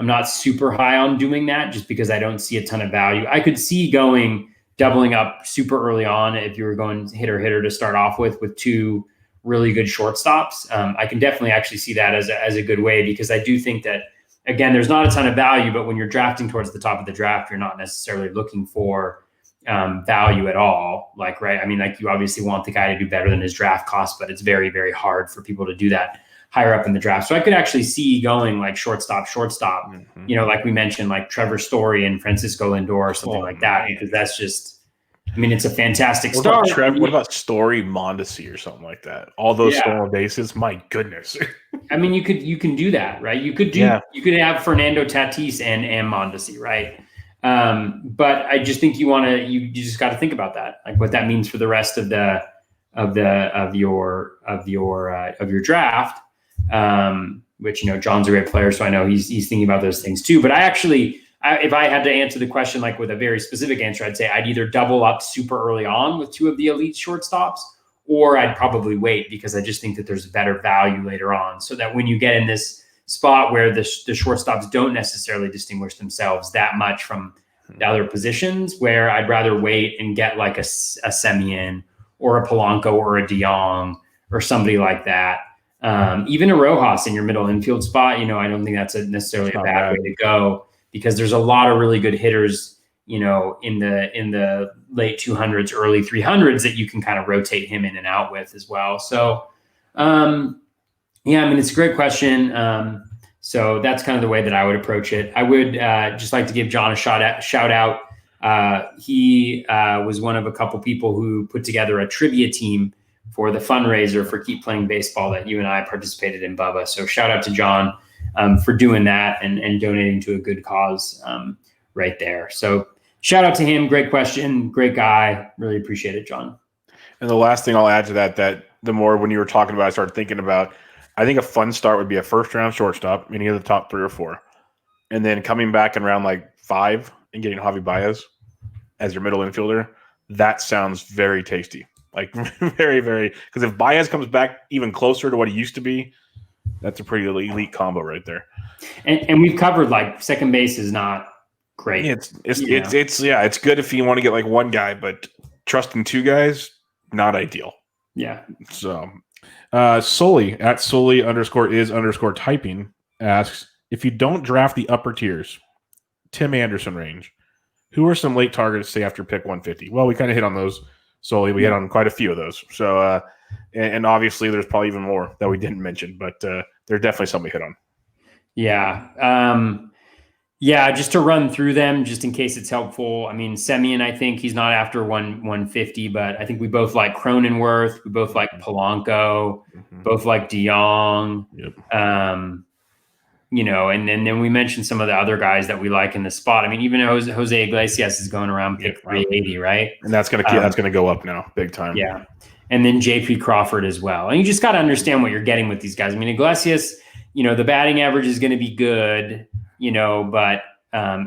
not super high on doing that just because I don't see a ton of value. I could see doubling up super early on if you were going hitter to start off with two really good shortstops. I can definitely actually see that as a good way because I do think that, again, there's not a ton of value, but when you're drafting towards the top of the draft, you're not necessarily looking for value at all. Like, right. I mean, like you obviously want the guy to do better than his draft cost, but it's very, very hard for people to do that higher up in the draft. So I could actually see going like shortstop, Mm-hmm. like we mentioned, like Trevor Story and Francisco Lindor or something like that, because that's just, I mean, it's a fantastic start. What about Story, Mondesi or something like that? All those stolen bases, my goodness. I mean, you can do that, right? You could have Fernando Tatis and Mondesi, right? But I just think you just got to think about that, like what that means for the rest of your draft. Which, John's a great player, so I know he's thinking about those things too. But if I had to answer the question like with a very specific answer, I'd say I'd either double up super early on with two of the elite shortstops, or I'd probably wait because I just think that there's better value later on, so that when you get in this spot where the shortstops don't necessarily distinguish themselves that much from the other positions, where I'd rather wait and get like a Semien or a Polanco or a DeYoung or somebody like that. Even a Rojas in your middle infield spot, I don't think that's necessarily a bad way to go, because there's a lot of really good hitters, in the late 200s, early 300s that you can kind of rotate him in and out with as well. So, it's a great question. So that's kind of the way that I would approach it. I would just like to give John a shout out. He was one of a couple people who put together a trivia team for the fundraiser for Keep Playing Baseball that you and I participated in, Bubba. So shout out to John for doing that and donating to a good cause right there. So shout out to him. Great question. Great guy. Really appreciate it, John. And the last thing I'll add to that the more when you were talking about, I started thinking about, I think a fun start would be a first round shortstop, any of the top 3 or 4, and then coming back in round like 5 and getting Javi Baez as your middle infielder. That sounds very tasty. Like very, very, because if Baez comes back even closer to what he used to be, that's a pretty elite combo right there. And we've covered like second base is not great. It's good if you want to get like one guy, but trusting 2 guys, not ideal. Yeah. So Sully @Sully_is_typing asks, if you don't draft the upper tiers, Tim Anderson range, who are some late targets, say after pick 150? Well, we kind of hit on those. Solely, we hit on quite a few of those. So, and obviously there's probably even more that we didn't mention, but there's definitely some we hit on. Yeah. Yeah, just to run through them, just in case it's helpful. I mean, Semyon, I think he's not after 150, but I think we both like Cronenworth. We both like Polanco, both like De Jong. Yep. And then we mentioned some of the other guys that we like in the spot. I mean, even Jose Iglesias is going around pick 380, right? And that's gonna go up now, big time. Yeah. And then JP Crawford as well. And you just got to understand what you're getting with these guys. I mean, Iglesias, the batting average is going to be good, but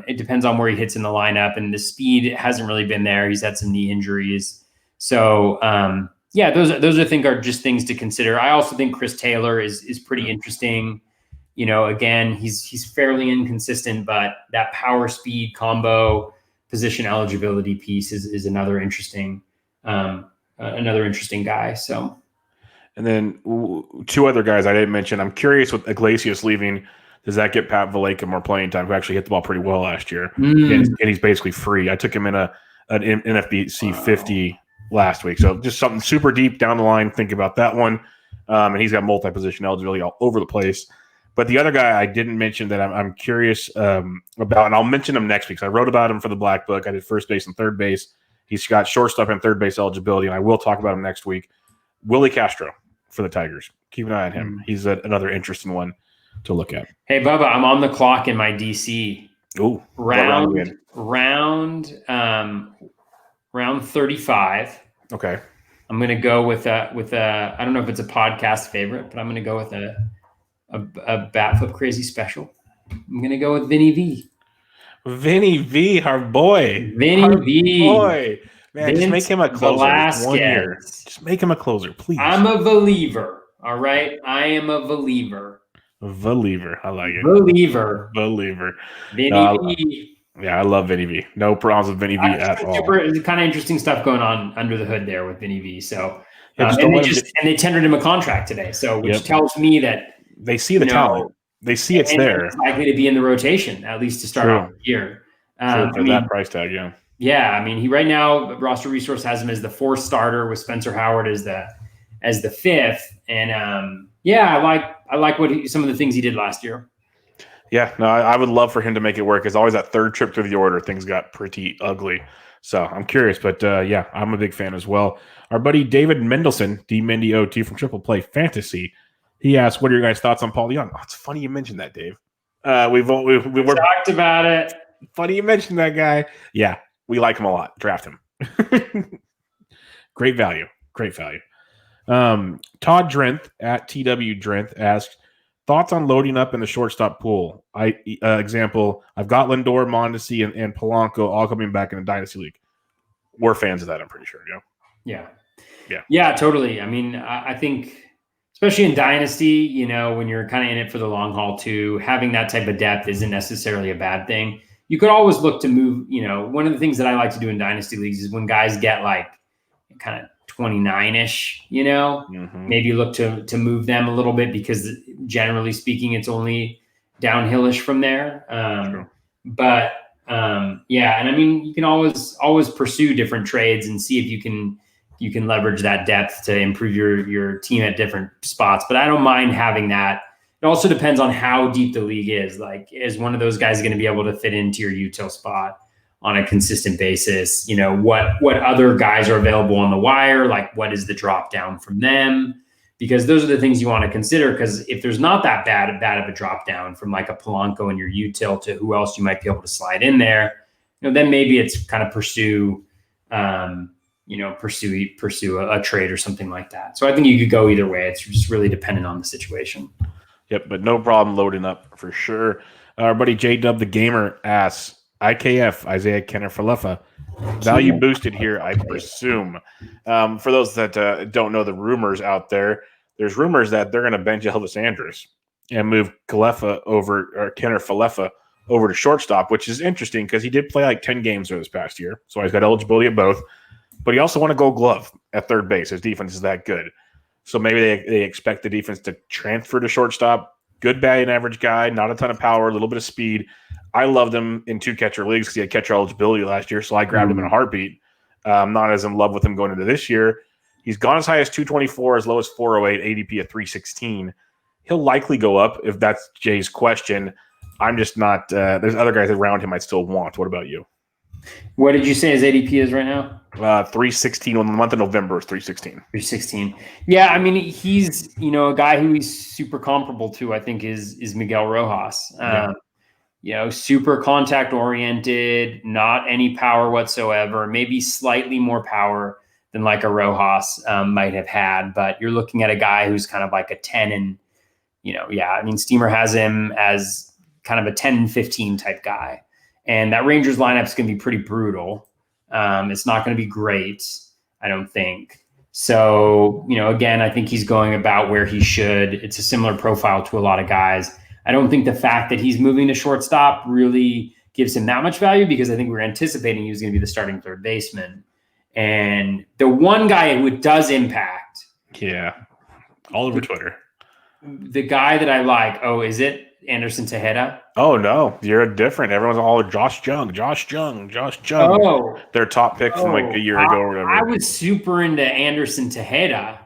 it depends on where he hits in the lineup, and the speed hasn't really been there. He's had some knee injuries. So, those I think are just things to consider. I also think Chris Taylor is pretty interesting. Again, he's fairly inconsistent, but that power speed combo position eligibility piece is another interesting guy. So, and then two other guys I didn't mention. I'm curious with Iglesias leaving, does that get Pat Valleca more playing time, who actually hit the ball pretty well last year? And he's basically free. I took him in an NFBC 50 last week. So just something super deep down the line. Think about that one. And he's got multi-position eligibility all over the place. But the other guy I didn't mention that I'm curious about, and I'll mention him next week. So I wrote about him for the Black Book. I did first base and third base. He's got shortstop and third base eligibility, and I will talk about him next week. Willie Castro for the Tigers. Keep an eye on him. He's another interesting one to look at. Hey, Bubba, I'm on the clock in my DC. Ooh, round 35. Okay. I'm going to go with a, I don't know if it's a podcast favorite, but I'm going to go with a BatFlip Crazy Special. I'm going to go with Vinny V. Vinny V, our boy. Vinny V. Boy. Man, Vince, just make him a closer. Velasquez. 1 year. Just make him a closer, please. I'm a believer. All right. I am a believer. Believer. I like it. Believer. Vinny V. Yeah, I love Vinny V. No problems with Vinny V at all. There's kind of interesting stuff going on under the hood there with Vinny V. So, and they tendered him a contract today. So, which tells me that they see the talent. They see it's there. It's likely to be in the rotation, at least to start off the year. For that price tag, yeah. Yeah, I mean, he right now Roster Resource has him as the 4th starter with Spencer Howard as the 5th, and I like some of the things he did last year. Yeah, no, I would love for him to make it work. It's always that third trip through the order, things got pretty ugly. So I'm curious, but I'm a big fan as well. Our buddy David Mendelson, D-Mendy02 from Triple Play Fantasy, he asked, "What are your guys' thoughts on Paul Young?" Oh, it's funny you mentioned that, Dave. We talked about it. Funny you mentioned that guy. Yeah, we like him a lot. Draft him. Great value. Todd Drenth at TW Drenth asked, thoughts on loading up in the shortstop pool? Example, I've got Lindor, Mondesi, and Polanco all coming back in a dynasty league. We're fans of that, I'm pretty sure. Yeah, totally. I mean, I think, especially in dynasty, when you're kind of in it for the long haul too, having that type of depth isn't necessarily a bad thing. You could always look to move, one of the things that I like to do in dynasty leagues is when guys get like kind of 29-ish, maybe look to move them a little bit, because generally speaking, it's only downhillish from there. But and I mean, you can always pursue different trades and see if you can leverage that depth to improve your team at different spots. But I don't mind having that. It also depends on how deep the league is. Like, is one of those guys going to be able to fit into your util spot on a consistent basis? What other guys are available on the wire? Like, what is the drop down from them? Because those are the things you want to consider. Because if there's not that bad of a drop down from like a Polanco in your util to who else you might be able to slide in there, then maybe it's kind of pursue a trade or something like that. So I think you could go either way. It's just really dependent on the situation. Yep, but no problem loading up for sure. Our buddy J-Dub the Gamer asks, IKF, Isaiah Kenner-Falefa, value boosted here, I presume. For those that don't know the rumors out there, there's rumors that they're going to bench Elvis Andrus and move Kenner-Falefa over to shortstop, which is interesting because he did play like 10 games this past year, so he's got eligibility at both. But he also won a Gold Glove at third base. His defense is that good. So maybe they expect the defense to transfer to shortstop. Good batting average guy, not a ton of power, a little bit of speed. I loved him in 2 catcher leagues because he had catcher eligibility last year, so I grabbed him in a heartbeat. I'm not as in love with him going into this year. He's gone as high as 224, as low as 408, ADP at 316. He'll likely go up if that's Jay's question. I'm just not. There's other guys around him I still want. What about you? What did you say his ADP is right now? 316 on the month of November is 316. 316. Yeah, I mean, he's a guy who he's super comparable to. I think is Miguel Rojas. Super contact oriented, not any power whatsoever. Maybe slightly more power than like a Rojas might have had, but you're looking at a guy who's kind of like a 10 and Steamer has him as kind of a 10 and 15 type guy. And that Rangers lineup is going to be pretty brutal. It's not going to be great, I don't think. So, again, I think he's going about where he should. It's a similar profile to a lot of guys. I don't think the fact that he's moving to shortstop really gives him that much value because I think we were anticipating he was going to be the starting third baseman. And the one guy who it does impact. Yeah, all over Twitter. The guy that I like, is it Anderson Tejeda? Oh, no, you're different. Everyone's all Josh Jung. Oh. Their top pick from like a year ago or whatever. I was super into Anderson Tejeda.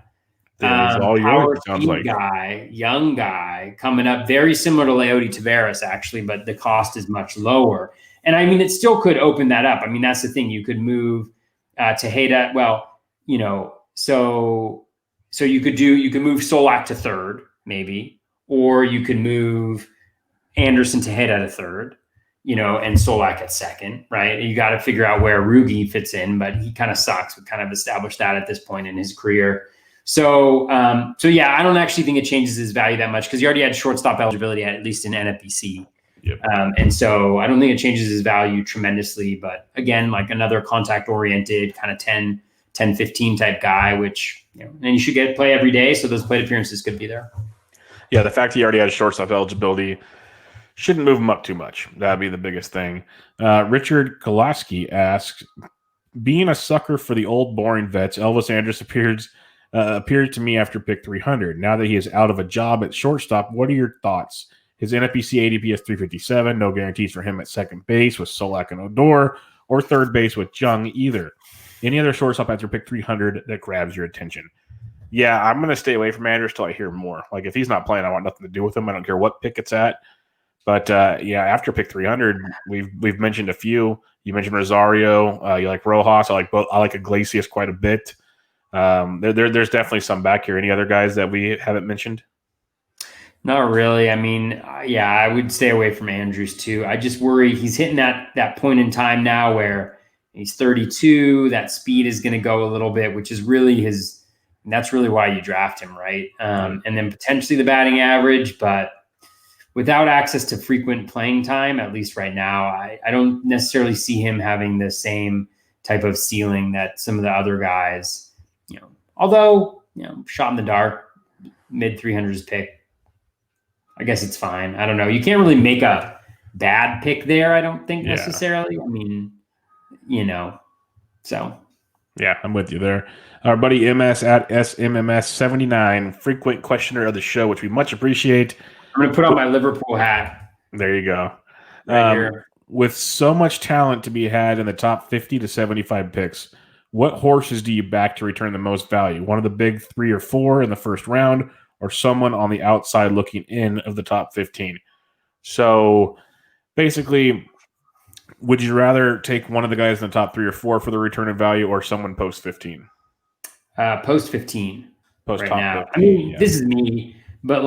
He's all yours, sounds like. Young guy, coming up, very similar to Leody Taveras, actually, but the cost is much lower. And I mean, it still could open that up. I mean, that's the thing. You could move Tejeda. Well, so you could move Solak to third, maybe, or you could move Anderson Tejeda to third, and Solak at second, right? You got to figure out where Rugi fits in, but he kind of sucks. We kind of established that at this point in his career. So yeah, I don't actually think it changes his value that much because he already had shortstop eligibility at least in NFBC. Yep. And so I don't think it changes his value tremendously, but again, like another contact oriented kind of 10, 15 type guy, which, and you should play every day. So those plate appearances could be there. Yeah. The fact he already had shortstop eligibility shouldn't move him up too much. That'd be the biggest thing. Richard Kolaski asks, being a sucker for the old boring vets, Elvis Andrus appeared to me after pick 300. Now that he is out of a job at shortstop, what are your thoughts? His NFBC ADP is 357. No guarantees for him at second base with Solak and Odor, or third base with Jung either. Any other shortstop after pick 300 that grabs your attention? Yeah, I'm going to stay away from Andrus till I hear more. Like, if he's not playing, I want nothing to do with him. I don't care what pick it's at. But, after pick 300, we've mentioned a few. You mentioned Rosario. You like Rojas. I like Iglesias quite a bit. There's definitely some back here. Any other guys that we haven't mentioned? Not really. I mean, I would stay away from Andrus too. I just worry he's hitting that point in time now where he's 32. That speed is going to go a little bit, which is really that's really why you draft him, right? And then potentially the batting average, but without access to frequent playing time, at least right now, I don't necessarily see him having the same type of ceiling that some of the other guys. Although, shot in the dark, mid 300s pick, I guess it's fine. I don't know. You can't really make a bad pick there, I don't think necessarily. I mean, so. Yeah, I'm with you there. Our buddy MS at SMMS79, frequent questioner of the show, which we much appreciate. I'm going to put on my Liverpool hat. There you go. Right here. With so much talent to be had in the top 50 to 75 picks, what horses do you back to return the most value? One of the big 3 or 4 in the first round, or someone on the outside looking in of the top 15? So basically, would you rather take one of the guys in the top 3 or 4 for the return of value, or someone post 15? Post 15. Post right top now. 15. I mean, This is me, but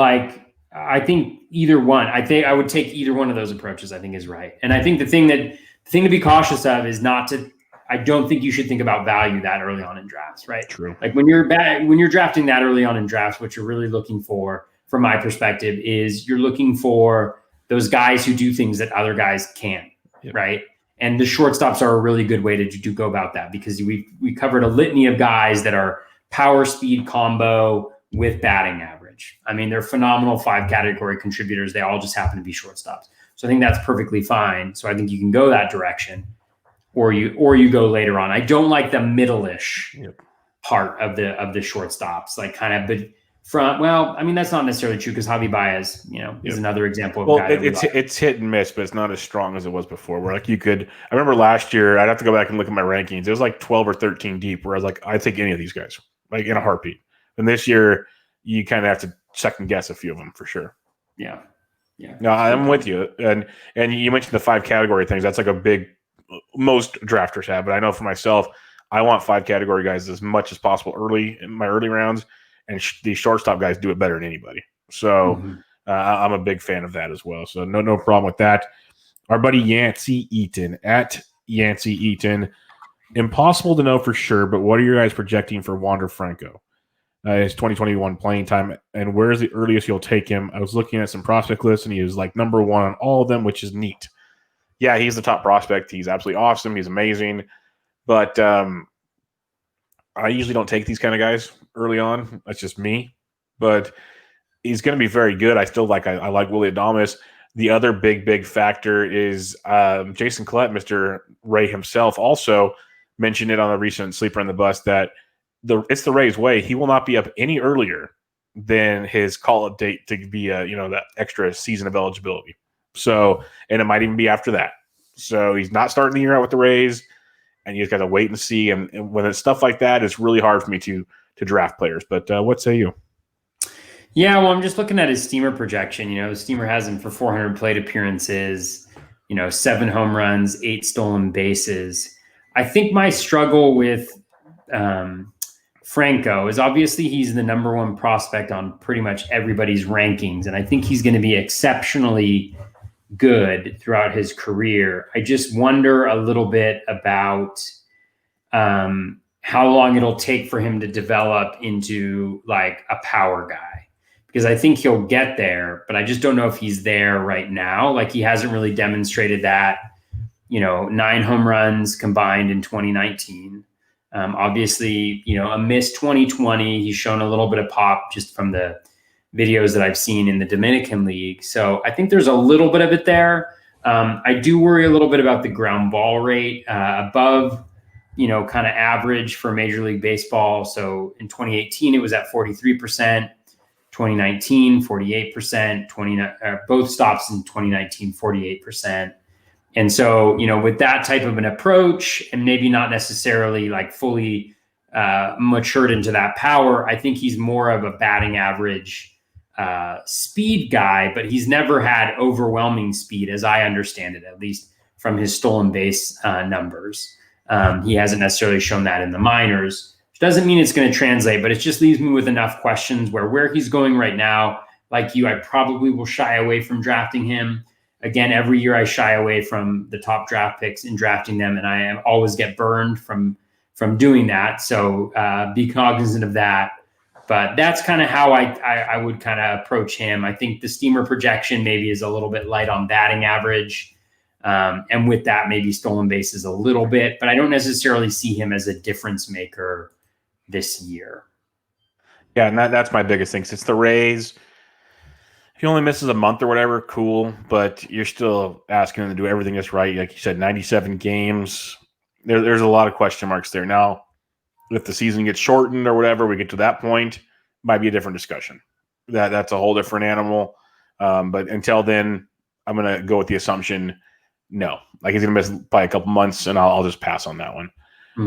I think either one. I would take either one of those approaches. I think is right, and I think the thing to be cautious of is not to. I don't think you should think about value that early on in drafts, right? True. Like when you're drafting that early on in drafts, what you're really looking for, from my perspective, is you're looking for those guys who do things that other guys can't, right? And the shortstops are a really good way to go about that because we covered a litany of guys that are power speed combo with batting average. I mean, they're phenomenal 5 category contributors. They all just happen to be shortstops. So I think that's perfectly fine. So I think you can go that direction. Or you go later on. I don't like the middle-ish part of the shortstops, like kind of the front. Well, I mean that's not necessarily true because Javi Baez, is another example of. Well, it's hit and miss, but it's not as strong as it was before. Where like you could, I remember last year, I'd have to go back and look at my rankings. It was like 12 or 13 deep, where I was like, I take any of these guys, like in a heartbeat. And this year, you kind of have to second guess a few of them for sure. Yeah. Yeah. No, I'm with you. And you mentioned the 5 category things. That's like a big, most drafters have. But I know for myself, I want 5 category guys as much as possible early in my early rounds. And these shortstop guys do it better than anybody. So I'm a big fan of that as well. So no problem with that. Our buddy Yancey Eaton at Yancey Eaton. Impossible to know for sure, but what are you guys projecting for Wander Franco? His 2021 playing time, and where's the earliest you'll take him? I was looking at some prospect lists, and he was like number 1 on all of them, which is neat. Yeah, he's the top prospect. He's absolutely awesome. He's amazing. But I usually don't take these kind of guys early on. That's just me. But he's going to be very good. I still like I like Willy Adames. The other big factor is Jason Collette, Mr. Ray himself, also mentioned it on a recent Sleeper on the Bus that it's the Rays way. He will not be up any earlier than his call-up date to be that extra season of eligibility. So, and it might even be after that. So he's not starting the year out with the Rays, and you just got to wait and see. And when it's stuff like that, it's really hard for me to draft players. But what say you? Yeah, well, I'm just looking at his Steamer projection. The Steamer has him for 400 plate appearances, 7 home runs, 8 stolen bases. I think my struggle with Franco is obviously he's the number 1 prospect on pretty much everybody's rankings. And I think he's going to be exceptionally good throughout his career. I just wonder a little bit about how long it'll take for him to develop into like a power guy, because I think he'll get there, but I just don't know if he's there right now. Like he hasn't really demonstrated that, 9 home runs combined in 2019. Obviously, a missed 2020. He's shown a little bit of pop just from the videos that I've seen in the Dominican League. So I think there's a little bit of it there. I do worry a little bit about the ground ball rate above, kind of average for Major League Baseball. So in 2018, it was at 43%. 2019, 48%. Both stops in 2019, 48%. And so, with that type of an approach and maybe not necessarily like fully matured into that power, I think he's more of a batting average speed guy, but he's never had overwhelming speed, as I understand it, at least from his stolen base numbers. He hasn't necessarily shown that in the minors, which doesn't mean it's going to translate, but it just leaves me with enough questions where he's going right now, like you, I probably will shy away from drafting him. Again, every year I shy away from the top draft picks in drafting them, and I always get burned from doing that. So be cognizant of that. But that's kind of how I would kind of approach him. I think the Steamer projection maybe is a little bit light on batting average. And with that, maybe stolen bases a little bit. But I don't necessarily see him as a difference maker this year. Yeah, and that's my biggest thing. Since the Rays, if he only misses a month or whatever, cool. But you're still asking him to do everything that's right. Like you said, 97 games. There's a lot of question marks there. Now, if the season gets shortened or whatever, we get to that point, might be a different discussion. That's a whole different animal. But until then, I'm going to go with the assumption, no. Like he's going to miss by a couple months, and I'll just pass on that one.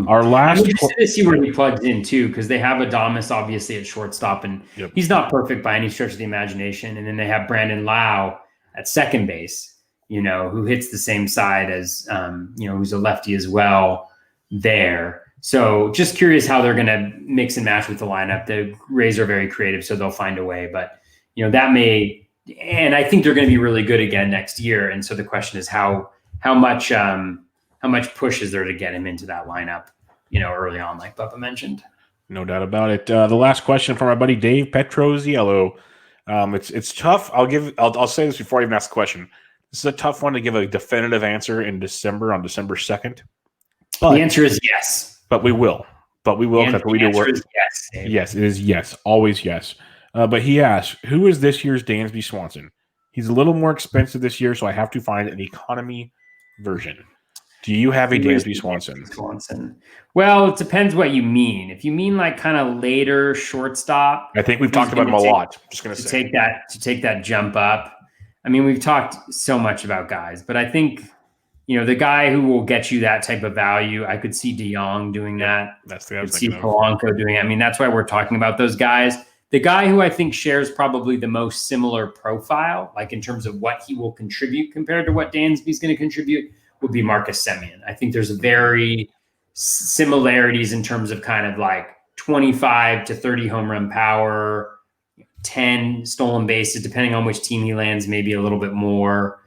Our last, I'm interested to see where he plugs in too, because they have Adames obviously at shortstop, and he's not perfect by any stretch of the imagination. And then they have Brandon Lau at second base, who hits the same side as, who's a lefty as well there. So just curious how they're going to mix and match with the lineup. The Rays are very creative, so they'll find a way. But that may, and I think they're going to be really good again next year. And so the question is how much push is there to get him into that lineup, early on, like Bubba mentioned. No doubt about it. The last question from our buddy Dave Petroziello. It's tough. I'll say this before I even ask the question. This is a tough one to give a definitive answer in December, on December 2nd. But the answer is yes. But we will. Because we do work. Yes, Dave. Yes, it is yes. Always yes. But he asks, who is this year's Dansby Swanson? He's a little more expensive this year, so I have to find an economy version. Do you have a Dansby Swanson? Well, it depends what you mean. If you mean like kind of later shortstop, I think we've talked about him a lot. Just going to say take that jump up. I mean, we've talked so much about guys, but I think the guy who will get you that type of value, I could see DeYoung doing that. That's the guy I was thinking thinking of. Polanco doing it. I mean, that's why we're talking about those guys. The guy who I think shares probably the most similar profile, like in terms of what he will contribute compared to what Dansby's going to contribute, would be Marcus Semien. I think there's very similarities in terms of kind of like 25 to 30 home run power, 10 stolen bases, depending on which team he lands, maybe a little bit more.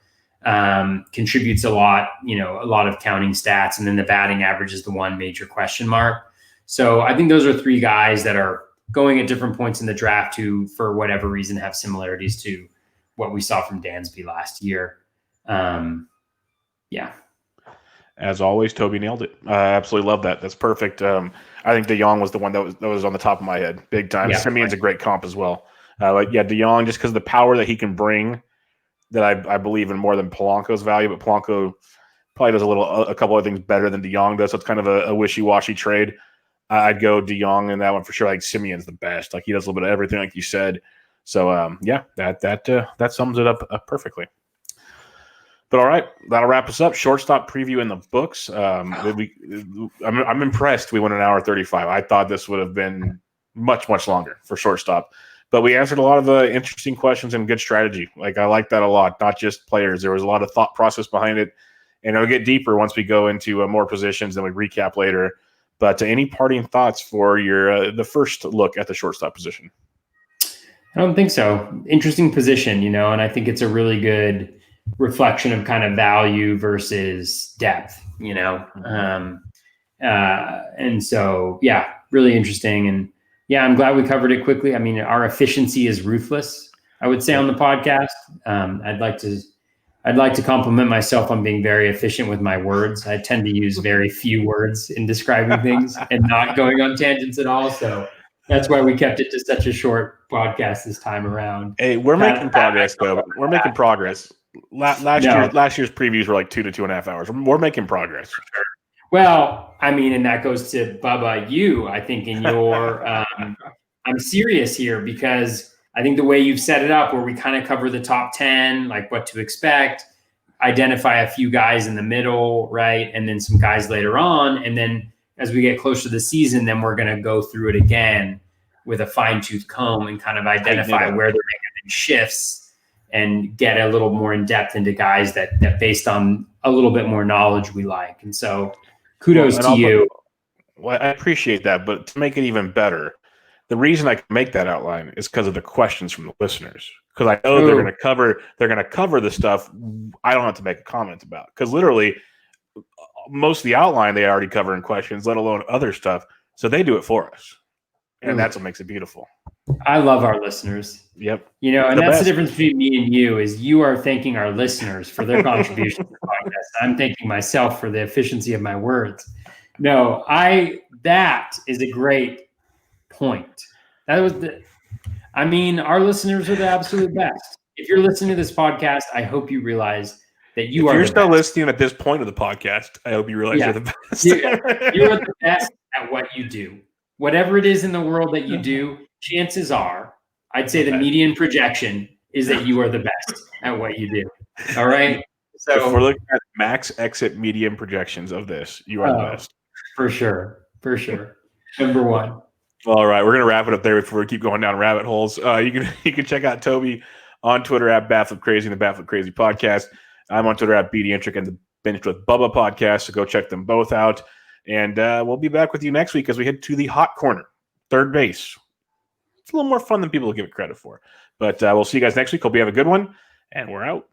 Contributes a lot, a lot of counting stats, and then the batting average is the one major question mark. So I think those are three guys that are going at different points in the draft who, for whatever reason, have similarities to what we saw from Dansby last year. Yeah. As always, Toby nailed it. I absolutely love that. That's perfect. I think DeJong was the one that was on the top of my head, big time. Yeah. Simeon's a great comp as well. DeJong, just because of the power that he can bring, that I believe in more than Polanco's value, but Polanco probably does a couple of things better than DeJong does. So it's kind of a wishy-washy trade. I'd go DeJong in that one for sure. Like Simeon's the best. Like he does a little bit of everything, like you said. So that sums it up perfectly. But all right, that'll wrap us up. Shortstop preview in the books. I'm impressed. We went an hour 35. I thought this would have been much longer for shortstop. But we answered a lot of interesting questions and good strategy. Like I like that a lot. Not just players. There was a lot of thought process behind it, and it'll get deeper once we go into more positions. Then we recap later. But any parting thoughts for your the first look at the shortstop position? I don't think so. Interesting position, and I think it's a really good reflection of kind of value versus depth, and so really interesting. And I'm glad we covered it quickly. I mean, our efficiency is ruthless, I would say, on the podcast. I'd like to compliment myself on being very efficient with my words. I tend to use very few words in describing things and not going on tangents at all. So that's why we kept it to such a short podcast this time around. Hey, we're making progress, though. We're making progress. Last year's previews were like 2 to 2.5 hours. We're making progress. Well, I mean, and that goes to Bubba, I think in your I'm serious here because I think the way you've set it up where we kind of cover the top 10, like what to expect, identify a few guys in the middle, right? And then some guys later on. And then as we get closer to the season, then we're going to go through it again with a fine-tooth comb and kind of identify where they're making shifts and get a little more in depth into guys that based on a little bit more knowledge we like. And so kudos to you. Well, I appreciate that. But to make it even better, the reason I can make that outline is because of the questions from the listeners. Because I know they're going to cover the stuff I don't have to make a comment about. Because literally, most of the outline they already cover in questions, let alone other stuff. So they do it for us, and that's what makes it beautiful. I love our listeners. Yep. And that's the difference between me and you is you are thanking our listeners for their contribution to the podcast. I'm thanking myself for the efficiency of my words. No, that is a great point. Our listeners are the absolute best. If you're listening to this podcast, I hope you realize that you are. If you're still listening at this point of the podcast, I hope you realize you're the best. You're the best at what you do. Whatever it is in the world that you do, chances are, I'd say the median projection is that you are the best at what you do. All right. So if we're looking at max exit median projections of this, you are the best. For sure. Number one. All right, we're gonna wrap it up there before we keep going down rabbit holes. You can check out Toby on Twitter at BatFlip Crazy and the BatFlip Crazy podcast. I'm on Twitter at BDintric and the Bench with Bubba podcast. So go check them both out, and we'll be back with you next week as we head to the hot corner, third base. It's a little more fun than people give it credit for, but we'll see you guys next week. Hope you have a good one, and we're out.